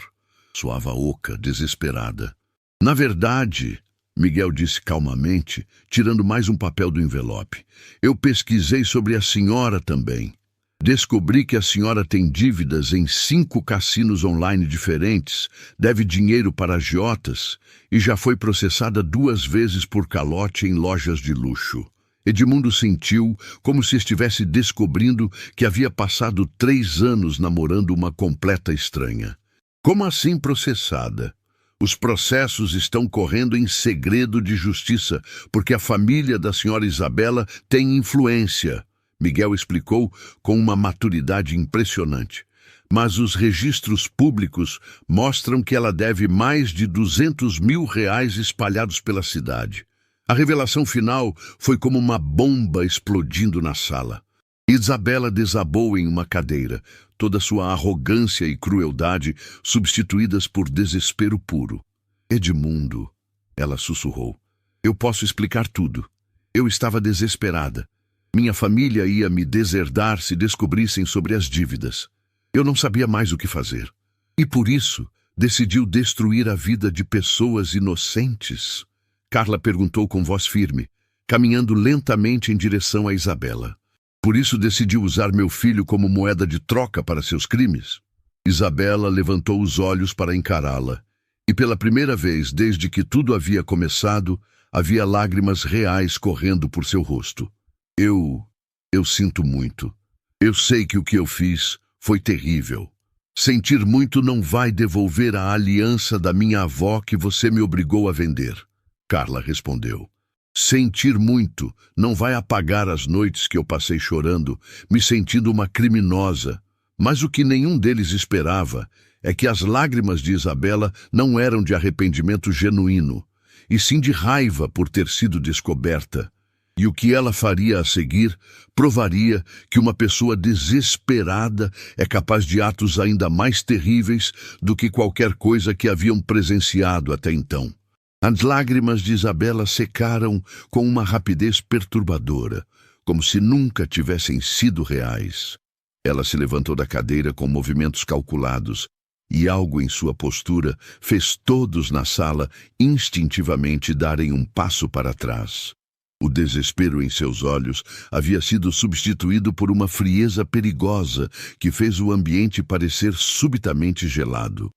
Soava oca, desesperada. Na verdade, Miguel disse calmamente, tirando mais um papel do envelope, eu pesquisei sobre a senhora também. Descobri que a senhora tem dívidas em 5 cassinos online diferentes, deve dinheiro para agiotas e já foi processada 2 vezes por calote em lojas de luxo. Edmundo sentiu como se estivesse descobrindo que havia passado 3 anos namorando uma completa estranha. Como assim processada? Os processos estão correndo em segredo de justiça, porque a família da senhora Isabela tem influência. Miguel explicou com uma maturidade impressionante. Mas os registros públicos mostram que ela deve mais de R$ 200.000 espalhados pela cidade. A revelação final foi como uma bomba explodindo na sala. Isabela desabou em uma cadeira, toda sua arrogância e crueldade substituídas por desespero puro. Edmundo, ela sussurrou, eu posso explicar tudo. Eu estava desesperada. Minha família ia me deserdar se descobrissem sobre as dívidas. Eu não sabia mais o que fazer. E por isso, decidiu destruir a vida de pessoas inocentes? Carla perguntou com voz firme, caminhando lentamente em direção a Isabela. Por isso decidiu usar meu filho como moeda de troca para seus crimes? Isabela levantou os olhos para encará-la. E pela primeira vez desde que tudo havia começado, havia lágrimas reais correndo por seu rosto. Eu sinto muito. Eu sei que o que eu fiz foi terrível. Sentir muito não vai devolver a aliança da minha avó que você me obrigou a vender. Carla respondeu. Sentir muito não vai apagar as noites que eu passei chorando, me sentindo uma criminosa. Mas o que nenhum deles esperava é que as lágrimas de Isabela não eram de arrependimento genuíno, e sim de raiva por ter sido descoberta. E o que ela faria a seguir provaria que uma pessoa desesperada é capaz de atos ainda mais terríveis do que qualquer coisa que haviam presenciado até então. As lágrimas de Isabela secaram com uma rapidez perturbadora, como se nunca tivessem sido reais. Ela se levantou da cadeira com movimentos calculados, e algo em sua postura fez todos na sala instintivamente darem um passo para trás. O desespero em seus olhos havia sido substituído por uma frieza perigosa que fez o ambiente parecer subitamente gelado.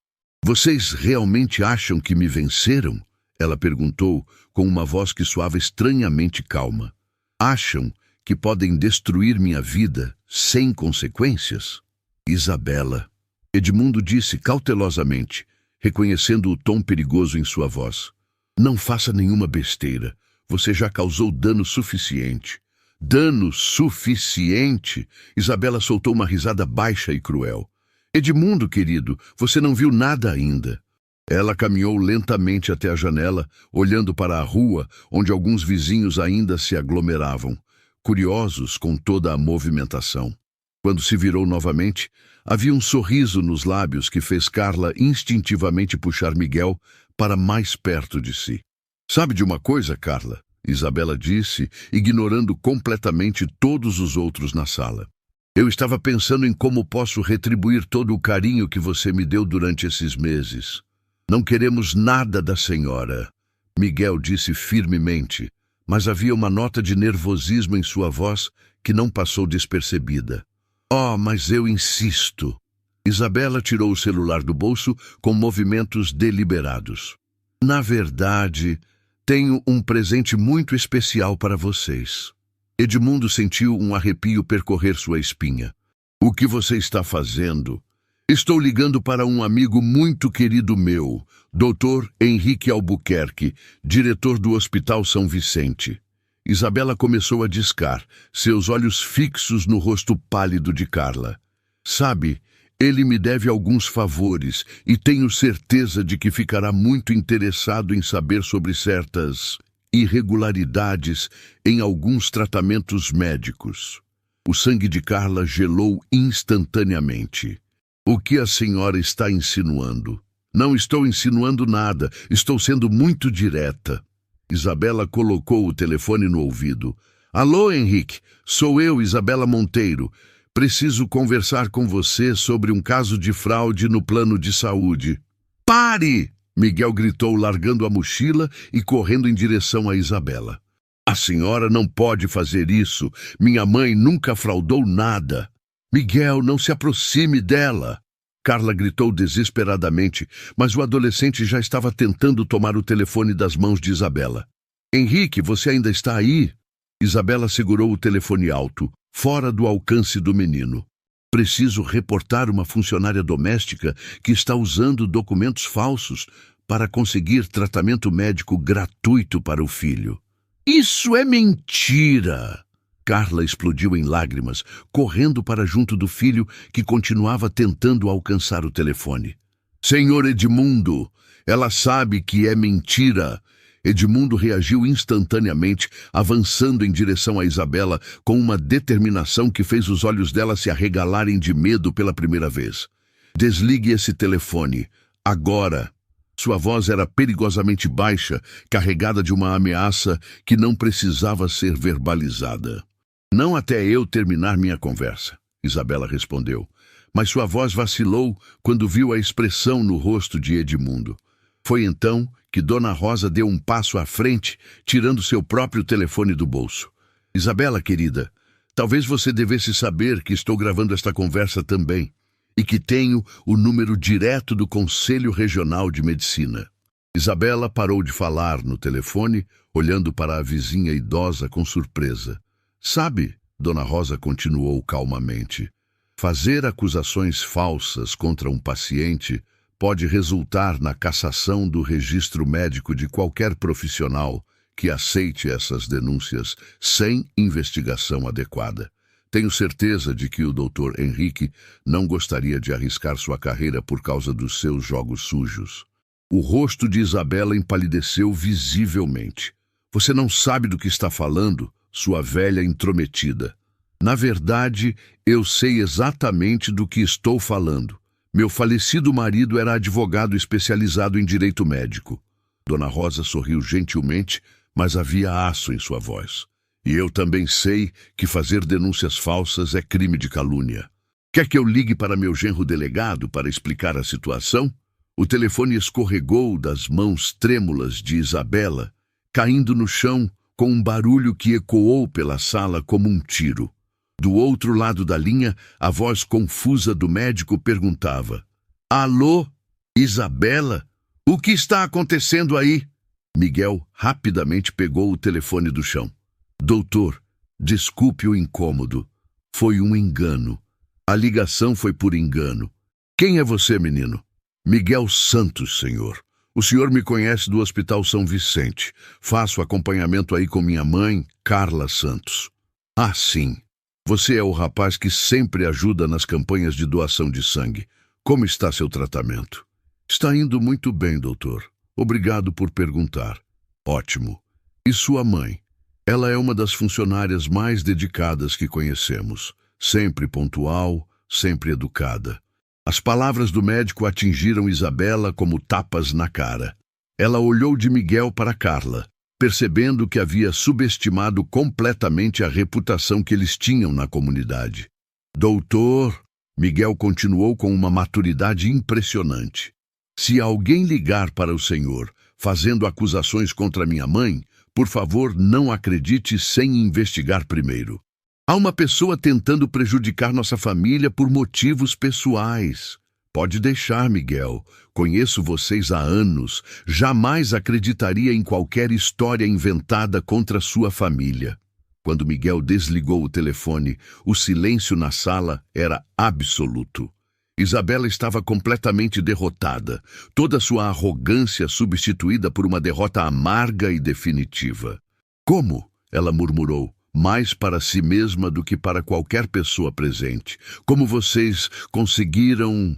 Vocês realmente acham que me venceram? Ela perguntou com uma voz que soava estranhamente calma. Acham que podem destruir minha vida sem consequências? Isabela. Edmundo disse cautelosamente, reconhecendo o tom perigoso em sua voz. Não faça nenhuma besteira. Você já causou dano suficiente. Dano suficiente? Isabela soltou uma risada baixa e cruel. Edmundo, querido, você não viu nada ainda. Ela caminhou lentamente até a janela, olhando para a rua, onde alguns vizinhos ainda se aglomeravam, curiosos com toda a movimentação. Quando se virou novamente, havia um sorriso nos lábios que fez Carla instintivamente puxar Miguel para mais perto de si. Sabe de uma coisa, Carla? Isabela disse, ignorando completamente todos os outros na sala. Eu estava pensando em como posso retribuir todo o carinho que você me deu durante esses meses. Não queremos nada da senhora, Miguel disse firmemente, mas havia uma nota de nervosismo em sua voz que não passou despercebida. Oh, mas eu insisto. Isabela tirou o celular do bolso com movimentos deliberados. Na verdade, tenho um presente muito especial para vocês. Edmundo sentiu um arrepio percorrer sua espinha. O que você está fazendo? Estou ligando para um amigo muito querido meu, Dr. Henrique Albuquerque, diretor do Hospital São Vicente. Isabela começou a discar, seus olhos fixos no rosto pálido de Carla. Sabe, ele me deve alguns favores e tenho certeza de que ficará muito interessado em saber sobre certas irregularidades em alguns tratamentos médicos. O sangue de Carla gelou instantaneamente. O que a senhora está insinuando? Não estou insinuando nada, estou sendo muito direta. Isabela colocou o telefone no ouvido. Alô, Henrique, sou eu, Isabela Monteiro. Preciso conversar com você sobre um caso de fraude no plano de saúde. Pare! Miguel gritou, largando a mochila e correndo em direção a Isabela. A senhora não pode fazer isso. Minha mãe nunca fraudou nada. Miguel, não se aproxime dela. Carla gritou desesperadamente, mas o adolescente já estava tentando tomar o telefone das mãos de Isabela. Henrique, você ainda está aí? Isabela segurou o telefone alto, fora do alcance do menino. Preciso reportar uma funcionária doméstica que está usando documentos falsos para conseguir tratamento médico gratuito para o filho. Isso é mentira! Carla explodiu em lágrimas, correndo para junto do filho, que continuava tentando alcançar o telefone. Senhor Edmundo, ela sabe que é mentira. Edmundo reagiu instantaneamente, avançando em direção a Isabela com uma determinação que fez os olhos dela se arregalarem de medo pela primeira vez. Desligue esse telefone, agora. Sua voz era perigosamente baixa, carregada de uma ameaça que não precisava ser verbalizada. Não até eu terminar minha conversa, Isabela respondeu, mas sua voz vacilou quando viu a expressão no rosto de Edmundo. Foi então que Dona Rosa deu um passo à frente, tirando seu próprio telefone do bolso. Isabela, querida, talvez você devesse saber que estou gravando esta conversa também, e que tenho o número direto do Conselho Regional de Medicina. Isabela parou de falar no telefone, olhando para a vizinha idosa com surpresa. Sabe, Dona Rosa continuou calmamente, fazer acusações falsas contra um paciente pode resultar na cassação do registro médico de qualquer profissional que aceite essas denúncias sem investigação adequada. Tenho certeza de que o Dr. Henrique não gostaria de arriscar sua carreira por causa dos seus jogos sujos. O rosto de Isabela empalideceu visivelmente. Você não sabe do que está falando, sua velha intrometida. Na verdade, eu sei exatamente do que estou falando. Meu falecido marido era advogado especializado em direito médico. Dona Rosa sorriu gentilmente, mas havia aço em sua voz. E eu também sei que fazer denúncias falsas é crime de calúnia. Quer que eu ligue para meu genro delegado para explicar a situação? O telefone escorregou das mãos trêmulas de Isabela, caindo no chão com um barulho que ecoou pela sala como um tiro. Do outro lado da linha, a voz confusa do médico perguntava: Alô, Isabela? O que está acontecendo aí? Miguel rapidamente pegou o telefone do chão. Doutor, desculpe o incômodo. Foi um engano. A ligação foi por engano. Quem é você, menino? Miguel Santos, senhor. O senhor me conhece do Hospital São Vicente. Faço acompanhamento aí com minha mãe, Carla Santos. Ah, sim. Você é o rapaz que sempre ajuda nas campanhas de doação de sangue. Como está seu tratamento? Está indo muito bem, doutor. Obrigado por perguntar. Ótimo. E sua mãe? Ela é uma das funcionárias mais dedicadas que conhecemos. Sempre pontual, sempre educada. As palavras do médico atingiram Isabela como tapas na cara. Ela olhou de Miguel para Carla, percebendo que havia subestimado completamente a reputação que eles tinham na comunidade. Doutor, Miguel continuou com uma maturidade impressionante. Se alguém ligar para o senhor, fazendo acusações contra minha mãe, por favor, não acredite sem investigar primeiro. Há uma pessoa tentando prejudicar nossa família por motivos pessoais. Pode deixar, Miguel. Conheço vocês há anos. Jamais acreditaria em qualquer história inventada contra sua família. Quando Miguel desligou o telefone, o silêncio na sala era absoluto. Isabela estava completamente derrotada, toda sua arrogância substituída por uma derrota amarga e definitiva. Como? Ela murmurou, mais para si mesma do que para qualquer pessoa presente. Como vocês conseguiram...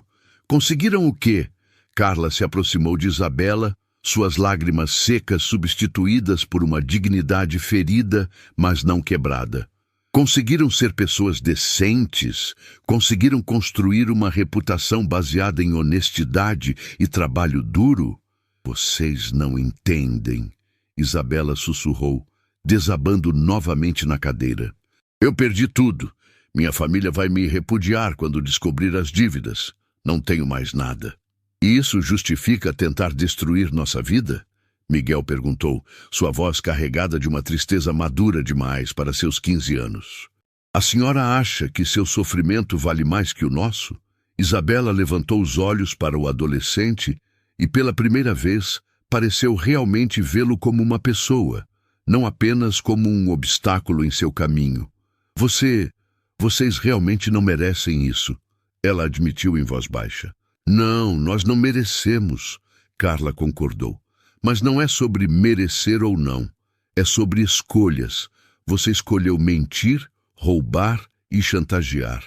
Conseguiram o quê? Carla se aproximou de Isabela, suas lágrimas secas substituídas por uma dignidade ferida, mas não quebrada. Conseguiram ser pessoas decentes, conseguiram construir uma reputação baseada em honestidade e trabalho duro? Vocês não entendem, Isabela sussurrou, desabando novamente na cadeira. Eu perdi tudo. Minha família vai me repudiar quando descobrir as dívidas. Não tenho mais nada. E isso justifica tentar destruir nossa vida? Miguel perguntou, sua voz carregada de uma tristeza madura demais para seus 15 anos. A senhora acha que seu sofrimento vale mais que o nosso? Isabela levantou os olhos para o adolescente e, pela primeira vez, pareceu realmente vê-lo como uma pessoa, não apenas como um obstáculo em seu caminho. Vocês realmente não merecem isso, ela admitiu em voz baixa. Não, nós não merecemos, Carla concordou. Mas não é sobre merecer ou não, é sobre escolhas. Você escolheu mentir, roubar e chantagear.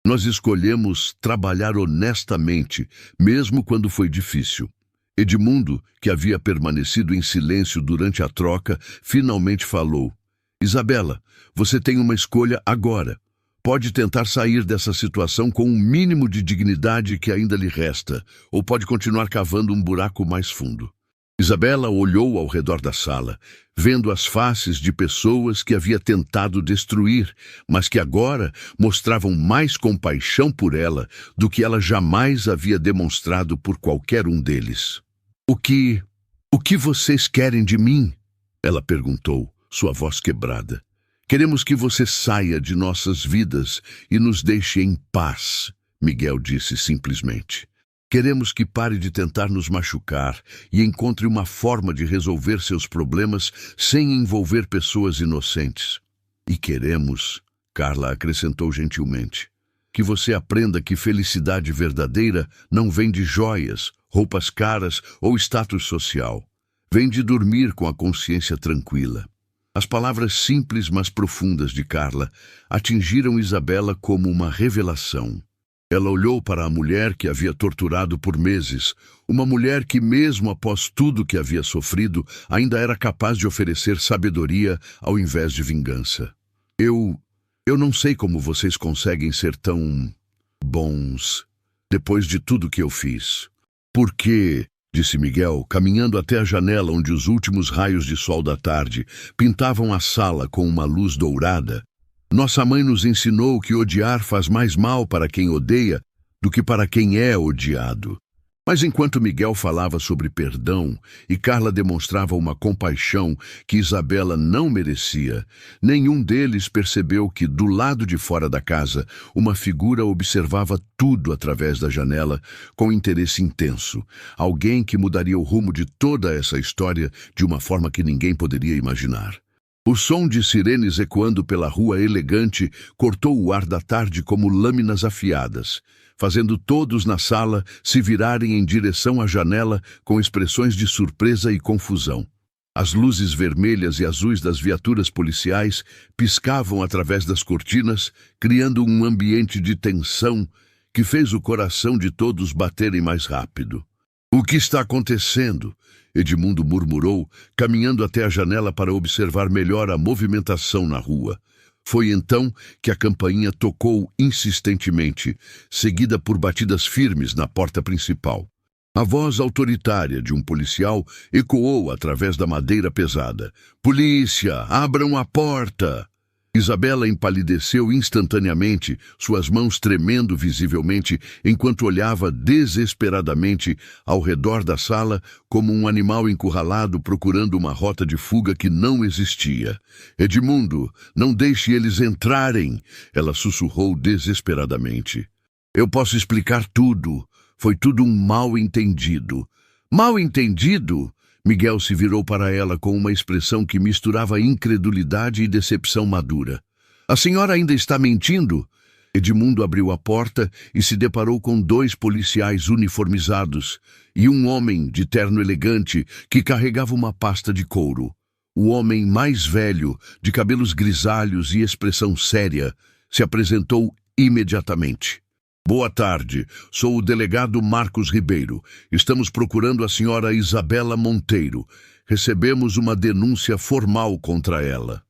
Nós escolhemos trabalhar honestamente, mesmo quando foi difícil. Edmundo, que havia permanecido em silêncio durante a troca, finalmente falou: Isabela, você tem uma escolha agora. Pode tentar sair dessa situação com um mínimo de dignidade que ainda lhe resta, ou pode continuar cavando um buraco mais fundo. Isabela olhou ao redor da sala, vendo as faces de pessoas que havia tentado destruir, mas que agora mostravam mais compaixão por ela do que ela jamais havia demonstrado por qualquer um deles. O que vocês querem de mim? Ela perguntou, sua voz quebrada. Queremos que você saia de nossas vidas e nos deixe em paz, Miguel disse simplesmente. Queremos que pare de tentar nos machucar e encontre uma forma de resolver seus problemas sem envolver pessoas inocentes. E queremos, Carla acrescentou gentilmente, que você aprenda que felicidade verdadeira não vem de joias, roupas caras ou status social. Vem de dormir com a consciência tranquila. As palavras simples, mas profundas de Carla atingiram Isabela como uma revelação. Ela olhou para a mulher que havia torturado por meses, uma mulher que, mesmo após tudo que havia sofrido, ainda era capaz de oferecer sabedoria ao invés de vingança. Eu não sei como vocês conseguem ser tão bons depois de tudo que eu fiz. Por quê? Disse Miguel, caminhando até a janela onde os últimos raios de sol da tarde pintavam a sala com uma luz dourada. Nossa mãe nos ensinou que odiar faz mais mal para quem odeia do que para quem é odiado. Mas enquanto Miguel falava sobre perdão e Carla demonstrava uma compaixão que Isabela não merecia, nenhum deles percebeu que, do lado de fora da casa, uma figura observava tudo através da janela com interesse intenso. Alguém que mudaria o rumo de toda essa história de uma forma que ninguém poderia imaginar. O som de sirenes ecoando pela rua elegante cortou o ar da tarde como lâminas afiadas, fazendo todos na sala se virarem em direção à janela com expressões de surpresa e confusão. As luzes vermelhas e azuis das viaturas policiais piscavam através das cortinas, criando um ambiente de tensão que fez o coração de todos baterem mais rápido. O que está acontecendo? Edmundo murmurou, caminhando até a janela para observar melhor a movimentação na rua. Foi então que a campainha tocou insistentemente, seguida por batidas firmes na porta principal. A voz autoritária de um policial ecoou através da madeira pesada. "Polícia, abram a porta!" Isabela empalideceu instantaneamente, suas mãos tremendo visivelmente, enquanto olhava desesperadamente ao redor da sala como um animal encurralado procurando uma rota de fuga que não existia. "Edmundo, não deixe eles entrarem!" Ela sussurrou desesperadamente. "Eu posso explicar tudo. Foi tudo um mal-entendido." "Mal-entendido?" Miguel se virou para ela com uma expressão que misturava incredulidade e decepção madura. "A senhora ainda está mentindo?" Edmundo abriu a porta e se deparou com 2 policiais uniformizados e um homem de terno elegante que carregava uma pasta de couro. O homem mais velho, de cabelos grisalhos e expressão séria, se apresentou imediatamente. "Boa tarde, sou o delegado Marcos Ribeiro. Estamos procurando a senhora Isabela Monteiro. Recebemos uma denúncia formal contra ela."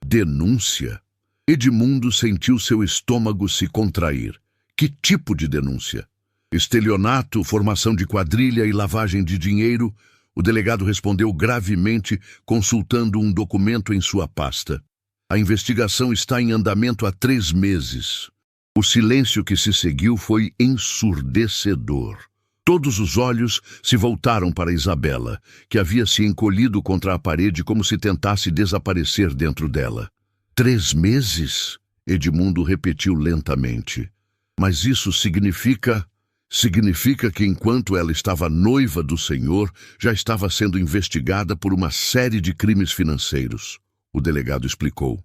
"Denúncia?" Edmundo sentiu seu estômago se contrair. Que tipo de denúncia? "Estelionato, formação de quadrilha e lavagem de dinheiro?" O delegado respondeu gravemente, consultando um documento em sua pasta. "A investigação está em andamento há 3 meses. O silêncio que se seguiu foi ensurdecedor. Todos os olhos se voltaram para Isabela, que havia se encolhido contra a parede como se tentasse desaparecer dentro dela. 3 meses? Edmundo repetiu lentamente. "Mas isso significa que enquanto ela estava noiva do senhor, já estava sendo investigada por uma série de crimes financeiros." O delegado explicou.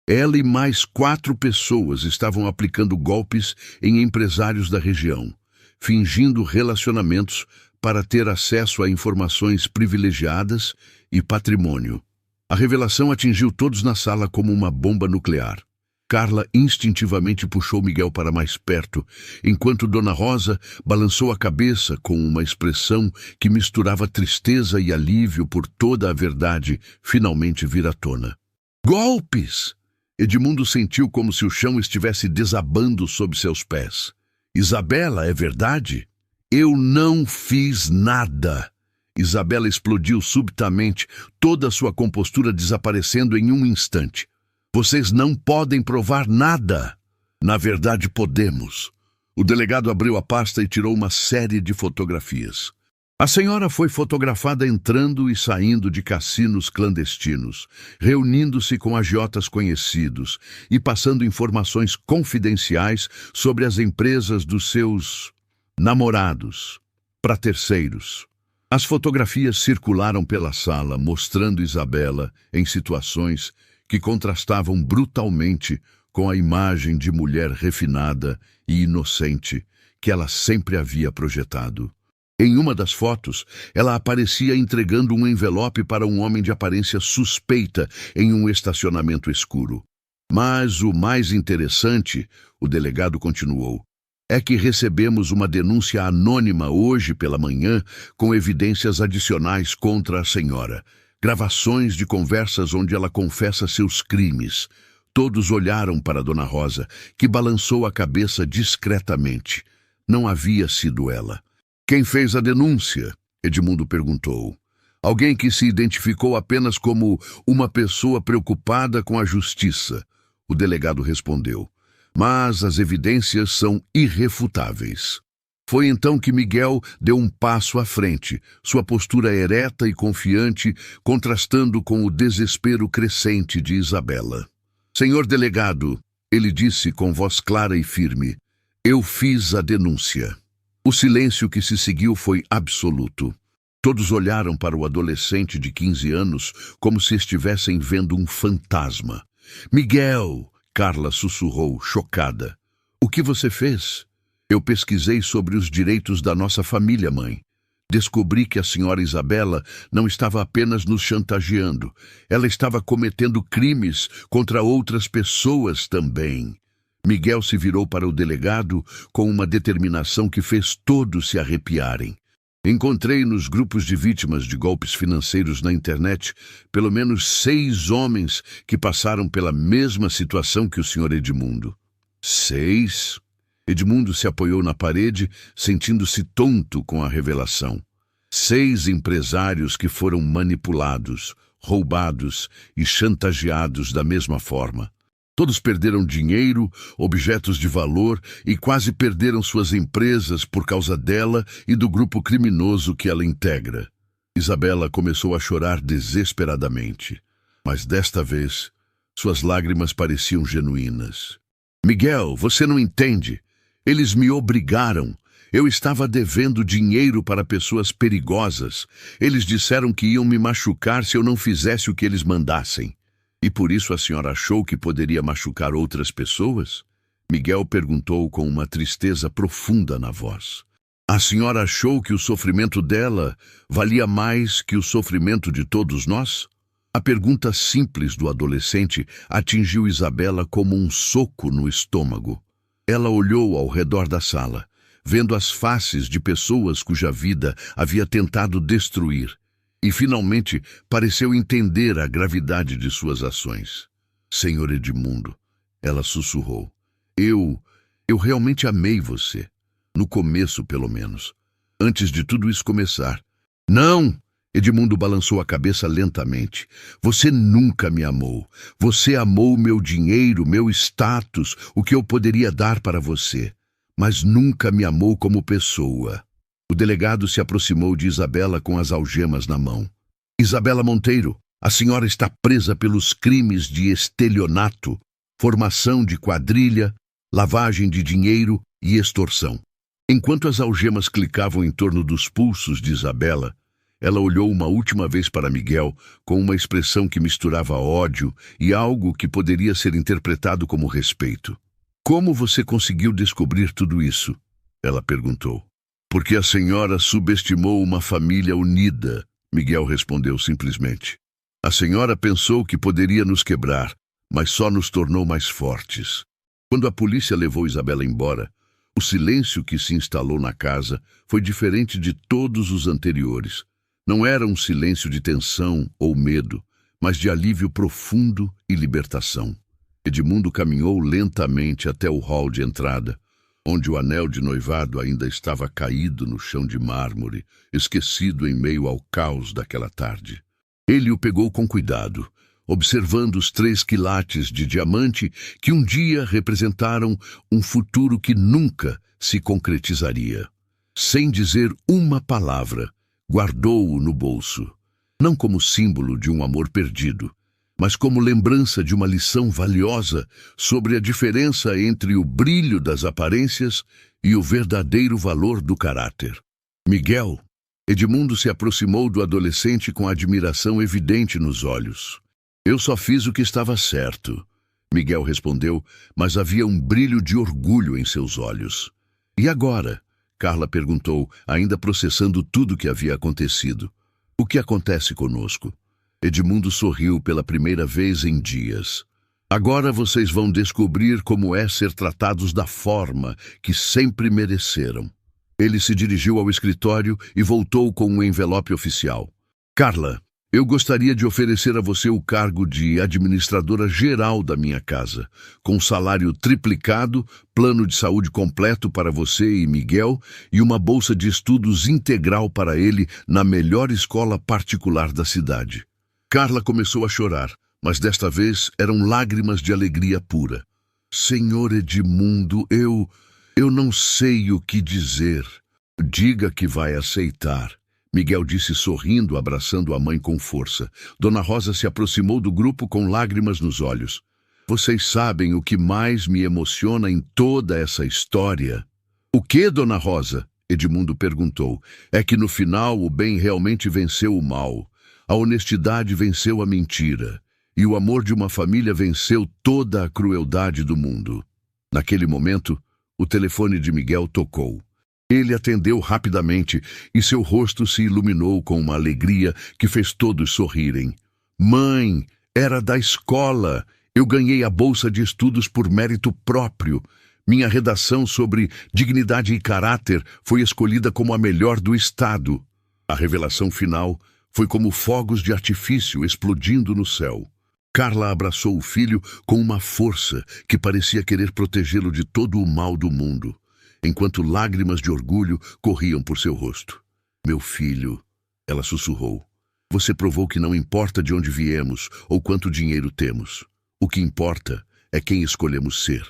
Ela e mais 4 pessoas estavam aplicando golpes em empresários da região, fingindo relacionamentos para ter acesso a informações privilegiadas e patrimônio. A revelação atingiu todos na sala como uma bomba nuclear. Carla instintivamente puxou Miguel para mais perto, enquanto Dona Rosa balançou a cabeça com uma expressão que misturava tristeza e alívio por toda a verdade finalmente vir à tona. Golpes! Edmundo sentiu como se o chão estivesse desabando sob seus pés. Isabela, é verdade? Eu não fiz nada. Isabela explodiu subitamente, toda a sua compostura desaparecendo em um instante. Vocês não podem provar nada. Na verdade, podemos. O delegado abriu a pasta e tirou uma série de fotografias. A senhora foi fotografada entrando e saindo de cassinos clandestinos, reunindo-se com agiotas conhecidos e passando informações confidenciais sobre as empresas dos seus namorados para terceiros. As fotografias circularam pela sala, mostrando Isabela em situações que contrastavam brutalmente com a imagem de mulher refinada e inocente que ela sempre havia projetado. Em uma das fotos, ela aparecia entregando um envelope para um homem de aparência suspeita em um estacionamento escuro. Mas o mais interessante, o delegado continuou, é que recebemos uma denúncia anônima hoje pela manhã com evidências adicionais contra a senhora. Gravações de conversas onde ela confessa seus crimes. Todos olharam para Dona Rosa, que balançou a cabeça discretamente. Não havia sido ela. Quem fez a denúncia? Edmundo perguntou. Alguém que se identificou apenas como uma pessoa preocupada com a justiça. O delegado respondeu. Mas as evidências são irrefutáveis. Foi então que Miguel deu um passo à frente, sua postura ereta e confiante, contrastando com o desespero crescente de Isabela. Senhor delegado, ele disse com voz clara e firme, eu fiz a denúncia. O silêncio que se seguiu foi absoluto. Todos olharam para o adolescente de 15 anos como se estivessem vendo um fantasma. Miguel, Carla sussurrou, chocada. O que você fez? Eu pesquisei sobre os direitos da nossa família, mãe. Descobri que a senhora Isabela não estava apenas nos chantageando. Ela estava cometendo crimes contra outras pessoas também. Miguel se virou para o delegado com uma determinação que fez todos se arrepiarem. Encontrei nos grupos de vítimas de golpes financeiros na internet pelo menos 6 homens que passaram pela mesma situação que o senhor Edmundo. 6? Edmundo se apoiou na parede, sentindo-se tonto com a revelação. 6 empresários que foram manipulados, roubados e chantageados da mesma forma. Todos perderam dinheiro, objetos de valor e quase perderam suas empresas por causa dela e do grupo criminoso que ela integra. Isabela começou a chorar desesperadamente, mas desta vez suas lágrimas pareciam genuínas. Miguel, você não entende. Eles me obrigaram. Eu estava devendo dinheiro para pessoas perigosas. Eles disseram que iam me machucar se eu não fizesse o que eles mandassem. E por isso a senhora achou que poderia machucar outras pessoas? Miguel perguntou com uma tristeza profunda na voz. A senhora achou que o sofrimento dela valia mais que o sofrimento de todos nós? A pergunta simples do adolescente atingiu Isabela como um soco no estômago. Ela olhou ao redor da sala, vendo as faces de pessoas cuja vida havia tentado destruir, e finalmente pareceu entender a gravidade de suas ações. Senhor Edmundo, ela sussurrou, eu realmente amei você. No começo, pelo menos. Antes de tudo isso começar. Não! Edmundo balançou a cabeça lentamente. Você nunca me amou. Você amou meu dinheiro, meu status, o que eu poderia dar para você. Mas nunca me amou como pessoa. O delegado se aproximou de Isabela com as algemas na mão. Isabela Monteiro, a senhora está presa pelos crimes de estelionato, formação de quadrilha, lavagem de dinheiro e extorsão. Enquanto as algemas clicavam em torno dos pulsos de Isabela, ela olhou uma última vez para Miguel com uma expressão que misturava ódio e algo que poderia ser interpretado como respeito. Como você conseguiu descobrir tudo isso? Ela perguntou. Porque a senhora subestimou uma família unida, Miguel respondeu simplesmente. A senhora pensou que poderia nos quebrar, mas só nos tornou mais fortes. Quando a polícia levou Isabela embora, o silêncio que se instalou na casa foi diferente de todos os anteriores. Não era um silêncio de tensão ou medo, mas de alívio profundo e libertação. Edmundo caminhou lentamente até o hall de entrada, onde o anel de noivado ainda estava caído no chão de mármore, esquecido em meio ao caos daquela tarde. Ele o pegou com cuidado, observando os 3 quilates de diamante que um dia representaram um futuro que nunca se concretizaria. Sem dizer uma palavra, guardou-o no bolso, não como símbolo de um amor perdido, mas como lembrança de uma lição valiosa sobre a diferença entre o brilho das aparências e o verdadeiro valor do caráter. Miguel. Edmundo se aproximou do adolescente com admiração evidente nos olhos. Eu só fiz o que estava certo, Miguel respondeu, mas havia um brilho de orgulho em seus olhos. E agora? Carla perguntou, ainda processando tudo o que havia acontecido. O que acontece conosco? Edmundo sorriu pela primeira vez em dias. Agora vocês vão descobrir como é ser tratados da forma que sempre mereceram. Ele se dirigiu ao escritório e voltou com um envelope oficial. Carla, eu gostaria de oferecer a você o cargo de administradora geral da minha casa, com salário triplicado, plano de saúde completo para você e Miguel e uma bolsa de estudos integral para ele na melhor escola particular da cidade. Carla começou a chorar, mas desta vez eram lágrimas de alegria pura. Senhor Edmundo, eu não sei o que dizer. Diga que vai aceitar. Miguel disse sorrindo, abraçando a mãe com força. Dona Rosa se aproximou do grupo com lágrimas nos olhos. Vocês sabem o que mais me emociona em toda essa história? O que, Dona Rosa? Edmundo perguntou. É que no final o bem realmente venceu o mal. A honestidade venceu a mentira. E o amor de uma família venceu toda a crueldade do mundo. Naquele momento, o telefone de Miguel tocou. Ele atendeu rapidamente e seu rosto se iluminou com uma alegria que fez todos sorrirem. Mãe, era da escola. Eu ganhei a bolsa de estudos por mérito próprio. Minha redação sobre dignidade e caráter foi escolhida como a melhor do estado. A revelação final foi como fogos de artifício explodindo no céu. Carla abraçou o filho com uma força que parecia querer protegê-lo de todo o mal do mundo, enquanto lágrimas de orgulho corriam por seu rosto. Meu filho, ela sussurrou, você provou que não importa de onde viemos ou quanto dinheiro temos. O que importa é quem escolhemos ser.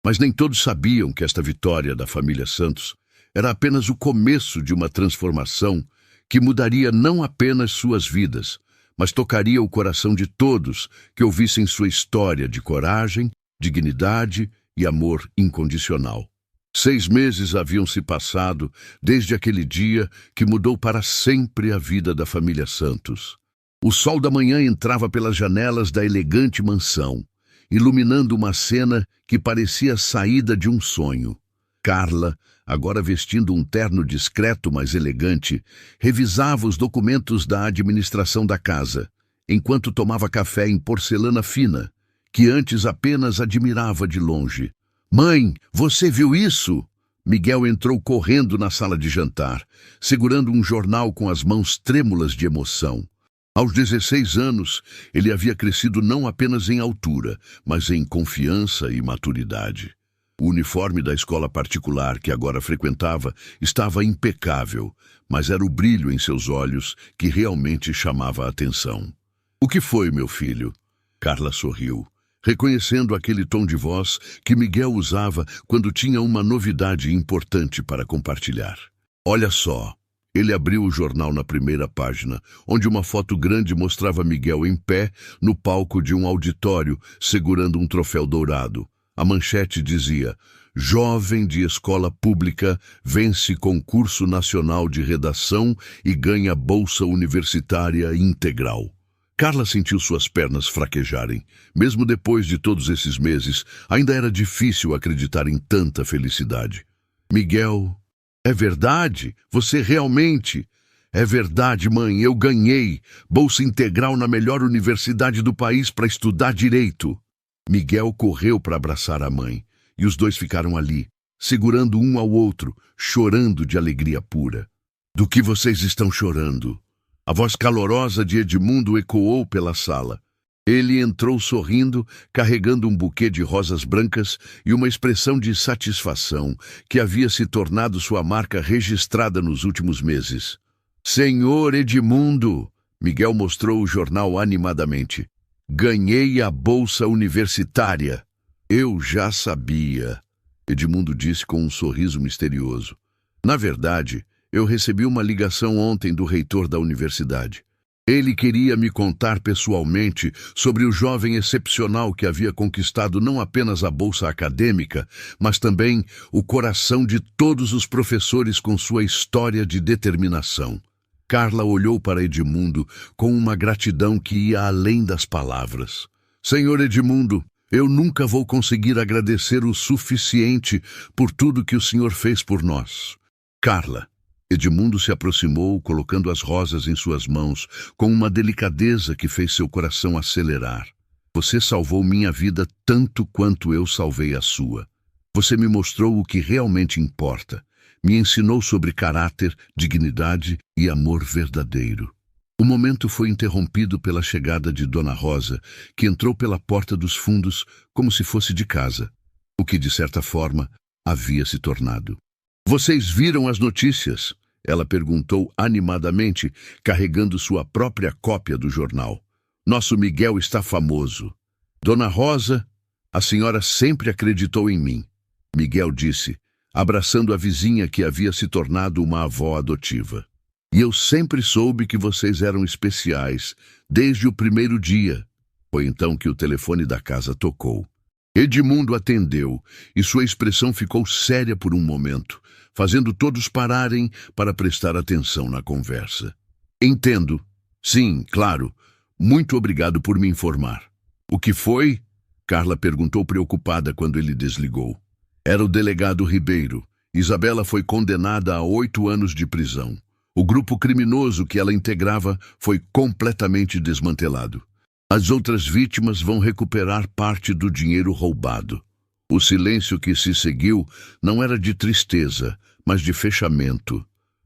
Mas nem todos sabiam que esta vitória da família Santos era apenas o começo de uma transformação que mudaria não apenas suas vidas, mas tocaria o coração de todos que ouvissem sua história de coragem, dignidade e amor incondicional. 6 meses haviam se passado desde aquele dia que mudou para sempre a vida da família Santos. O sol da manhã entrava pelas janelas da elegante mansão, iluminando uma cena que parecia saída de um sonho. Carla, agora vestindo um terno discreto, mas elegante, revisava os documentos da administração da casa, enquanto tomava café em porcelana fina, que antes apenas admirava de longe. Mãe, você viu isso? Miguel entrou correndo na sala de jantar, segurando um jornal com as mãos trêmulas de emoção. Aos 16 anos, ele havia crescido não apenas em altura, mas em confiança e maturidade. O uniforme da escola particular que agora frequentava estava impecável, mas era o brilho em seus olhos que realmente chamava a atenção. O que foi, meu filho? Carla sorriu, reconhecendo aquele tom de voz que Miguel usava quando tinha uma novidade importante para compartilhar. Olha só. Ele abriu o jornal na primeira página, onde uma foto grande mostrava Miguel em pé no palco de um auditório, segurando um troféu dourado. A manchete dizia: Jovem de escola pública vence concurso nacional de redação e ganha bolsa universitária integral. Carla sentiu suas pernas fraquejarem. Mesmo depois de todos esses meses, ainda era difícil acreditar em tanta felicidade. Miguel, é verdade? Você realmente... É verdade, mãe, eu ganhei bolsa integral na melhor universidade do país para estudar direito. Miguel correu para abraçar a mãe, e os dois ficaram ali, segurando um ao outro, chorando de alegria pura. Do que vocês estão chorando? A voz calorosa de Edmundo ecoou pela sala. Ele entrou sorrindo, carregando um buquê de rosas brancas e uma expressão de satisfação que havia se tornado sua marca registrada nos últimos meses. Senhor Edmundo, Miguel mostrou o jornal animadamente. Ganhei a bolsa universitária. Eu já sabia, Edmundo disse com um sorriso misterioso. Na verdade, eu recebi uma ligação ontem do reitor da universidade. Ele queria me contar pessoalmente sobre o jovem excepcional que havia conquistado não apenas a bolsa acadêmica, mas também o coração de todos os professores com sua história de determinação. Carla olhou para Edmundo com uma gratidão que ia além das palavras. Senhor Edmundo, eu nunca vou conseguir agradecer o suficiente por tudo que o senhor fez por nós. Carla. Edmundo se aproximou, colocando as rosas em suas mãos, com uma delicadeza que fez seu coração acelerar. Você salvou minha vida tanto quanto eu salvei a sua. Você me mostrou o que realmente importa. Me ensinou sobre caráter, dignidade e amor verdadeiro. O momento foi interrompido pela chegada de Dona Rosa, que entrou pela porta dos fundos como se fosse de casa, o que, de certa forma, havia se tornado. Vocês viram as notícias? Ela perguntou animadamente, carregando sua própria cópia do jornal. Nosso Miguel está famoso. Dona Rosa, a senhora sempre acreditou em mim, Miguel disse, abraçando a vizinha que havia se tornado uma avó adotiva. E eu sempre soube que vocês eram especiais, desde o primeiro dia. Foi então que o telefone da casa tocou. Edmundo atendeu, e sua expressão ficou séria por um momento, fazendo todos pararem para prestar atenção na conversa. Entendo. Sim, claro. Muito obrigado por me informar. O que foi? Carla perguntou preocupada quando ele desligou. Era o delegado Ribeiro. Isabela foi condenada a 8 anos de prisão. O grupo criminoso que ela integrava foi completamente desmantelado. As outras vítimas vão recuperar parte do dinheiro roubado. O silêncio que se seguiu não era de tristeza, mas de fechamento.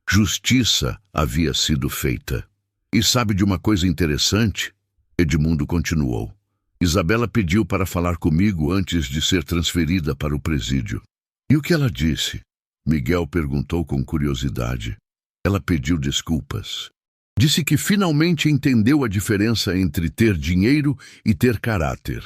Justiça havia sido feita. E sabe de uma coisa interessante? Edmundo continuou. Isabela pediu para falar comigo antes de ser transferida para o presídio. E o que ela disse? Miguel perguntou com curiosidade. Ela pediu desculpas. Disse que finalmente entendeu a diferença entre ter dinheiro e ter caráter.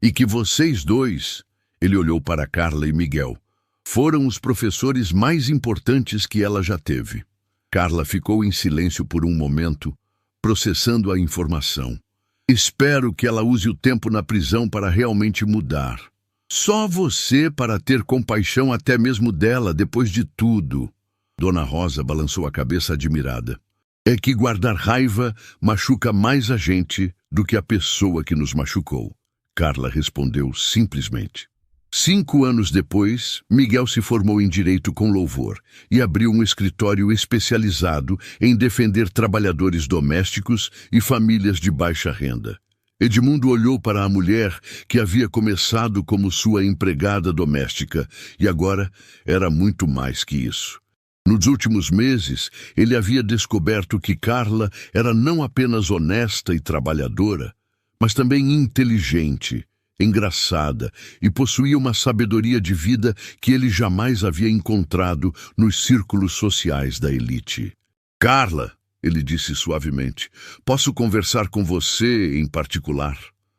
E que vocês dois, ele olhou para Carla e Miguel, foram os professores mais importantes que ela já teve. Carla ficou em silêncio por um momento, processando a informação. Espero que ela use o tempo na prisão para realmente mudar. Só você para ter compaixão até mesmo dela depois de tudo. Dona Rosa balançou a cabeça admirada. É que guardar raiva machuca mais a gente do que a pessoa que nos machucou. Carla respondeu simplesmente. 5 anos depois, Miguel se formou em Direito com louvor e abriu um escritório especializado em defender trabalhadores domésticos e famílias de baixa renda. Edmundo olhou para a mulher que havia começado como sua empregada doméstica e agora era muito mais que isso. Nos últimos meses, ele havia descoberto que Carla era não apenas honesta e trabalhadora, mas também inteligente, engraçada e possuía uma sabedoria de vida que ele jamais havia encontrado nos círculos sociais da elite. Carla, ele disse suavemente, posso conversar com você em particular?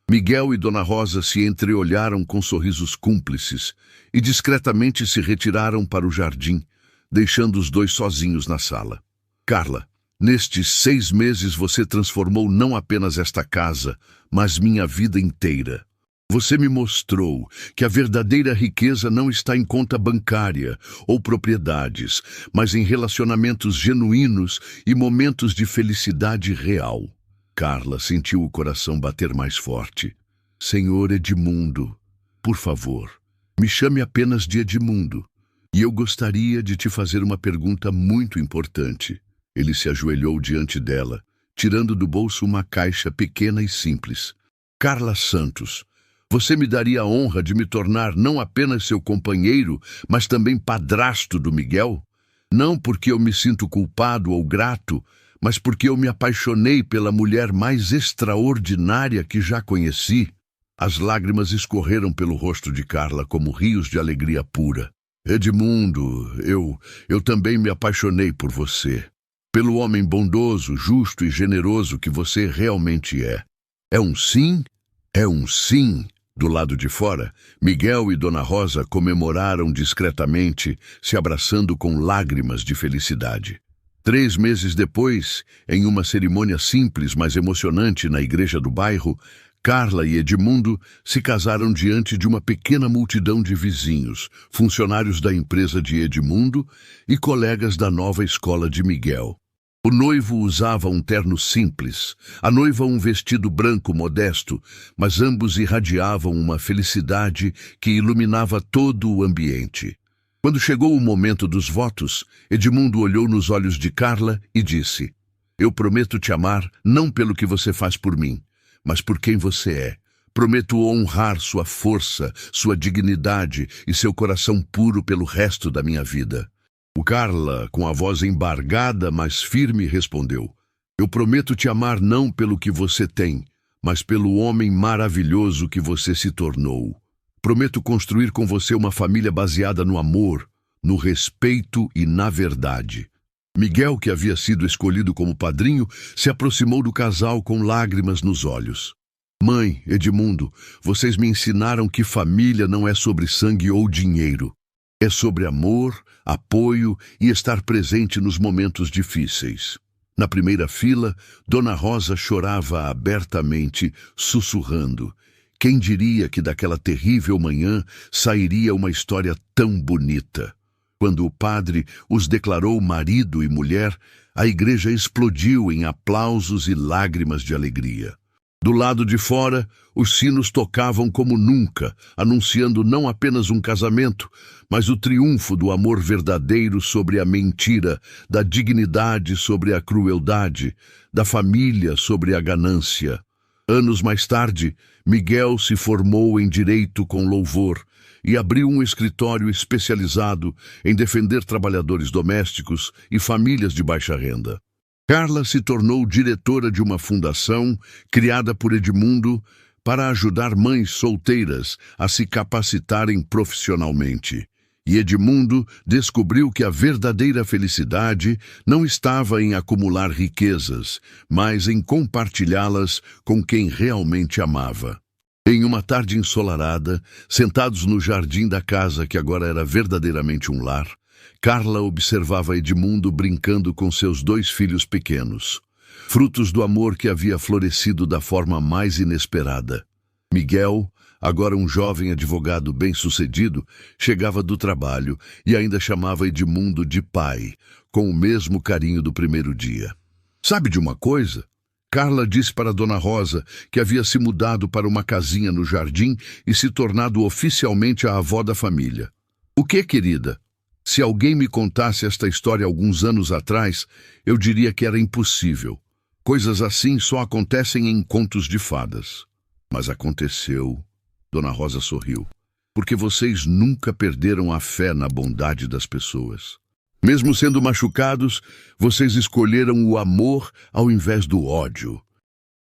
Miguel e Dona Rosa se entreolharam com sorrisos cúmplices e discretamente se retiraram para o jardim, deixando os dois sozinhos na sala. Carla, nestes 6 meses você transformou não apenas esta casa, mas minha vida inteira. Você me mostrou que a verdadeira riqueza não está em conta bancária ou propriedades, mas em relacionamentos genuínos e momentos de felicidade real. Carla sentiu o coração bater mais forte. Senhor Edmundo, por favor, me chame apenas de Edmundo. E eu gostaria de te fazer uma pergunta muito importante. Ele se ajoelhou diante dela, tirando do bolso uma caixa pequena e simples. Carla Santos, você me daria a honra de me tornar não apenas seu companheiro, mas também padrasto do Miguel? Não porque eu me sinto culpado ou grato, mas porque eu me apaixonei pela mulher mais extraordinária que já conheci. As lágrimas escorreram pelo rosto de Carla como rios de alegria pura. Edmundo, eu também me apaixonei por você. Pelo homem bondoso, justo e generoso que você realmente é. É um sim? É um sim. Do lado de fora, Miguel e Dona Rosa comemoraram discretamente, se abraçando com lágrimas de felicidade. 3 meses depois, em uma cerimônia simples, mas emocionante na igreja do bairro, Carla e Edmundo se casaram diante de uma pequena multidão de vizinhos, funcionários da empresa de Edmundo e colegas da nova escola de Miguel. O noivo usava um terno simples, a noiva um vestido branco modesto, mas ambos irradiavam uma felicidade que iluminava todo o ambiente. Quando chegou o momento dos votos, Edmundo olhou nos olhos de Carla e disse: Eu prometo te amar não pelo que você faz por mim, mas por quem você é. Prometo honrar sua força, sua dignidade e seu coração puro pelo resto da minha vida. O Carla, com a voz embargada, mas firme, respondeu: Eu prometo te amar não pelo que você tem, mas pelo homem maravilhoso que você se tornou. Prometo construir com você uma família baseada no amor, no respeito e na verdade. Miguel, que havia sido escolhido como padrinho, se aproximou do casal com lágrimas nos olhos. Mãe, Edmundo, vocês me ensinaram que família não é sobre sangue ou dinheiro. É sobre amor, apoio e estar presente nos momentos difíceis. Na primeira fila, Dona Rosa chorava abertamente, sussurrando. Quem diria que daquela terrível manhã sairia uma história tão bonita? Quando o padre os declarou marido e mulher, a igreja explodiu em aplausos e lágrimas de alegria. Do lado de fora, os sinos tocavam como nunca, anunciando não apenas um casamento, mas o triunfo do amor verdadeiro sobre a mentira, da dignidade sobre a crueldade, da família sobre a ganância. Anos mais tarde, Miguel se formou em Direito com louvor e abriu um escritório especializado em defender trabalhadores domésticos e famílias de baixa renda. Carla se tornou diretora de uma fundação criada por Edmundo para ajudar mães solteiras a se capacitarem profissionalmente. E Edmundo descobriu que a verdadeira felicidade não estava em acumular riquezas, mas em compartilhá-las com quem realmente amava. Em uma tarde ensolarada, sentados no jardim da casa que agora era verdadeiramente um lar, Carla observava Edmundo brincando com seus 2 filhos pequenos, frutos do amor que havia florescido da forma mais inesperada. Miguel, agora um jovem advogado bem-sucedido, chegava do trabalho e ainda chamava Edmundo de pai, com o mesmo carinho do primeiro dia. Sabe de uma coisa? Carla disse para Dona Rosa que havia se mudado para uma casinha no jardim e se tornado oficialmente a avó da família. O que, querida? Se alguém me contasse esta história alguns anos atrás, eu diria que era impossível. Coisas assim só acontecem em contos de fadas. Mas aconteceu. Dona Rosa sorriu. Porque vocês nunca perderam a fé na bondade das pessoas. Mesmo sendo machucados, vocês escolheram o amor ao invés do ódio.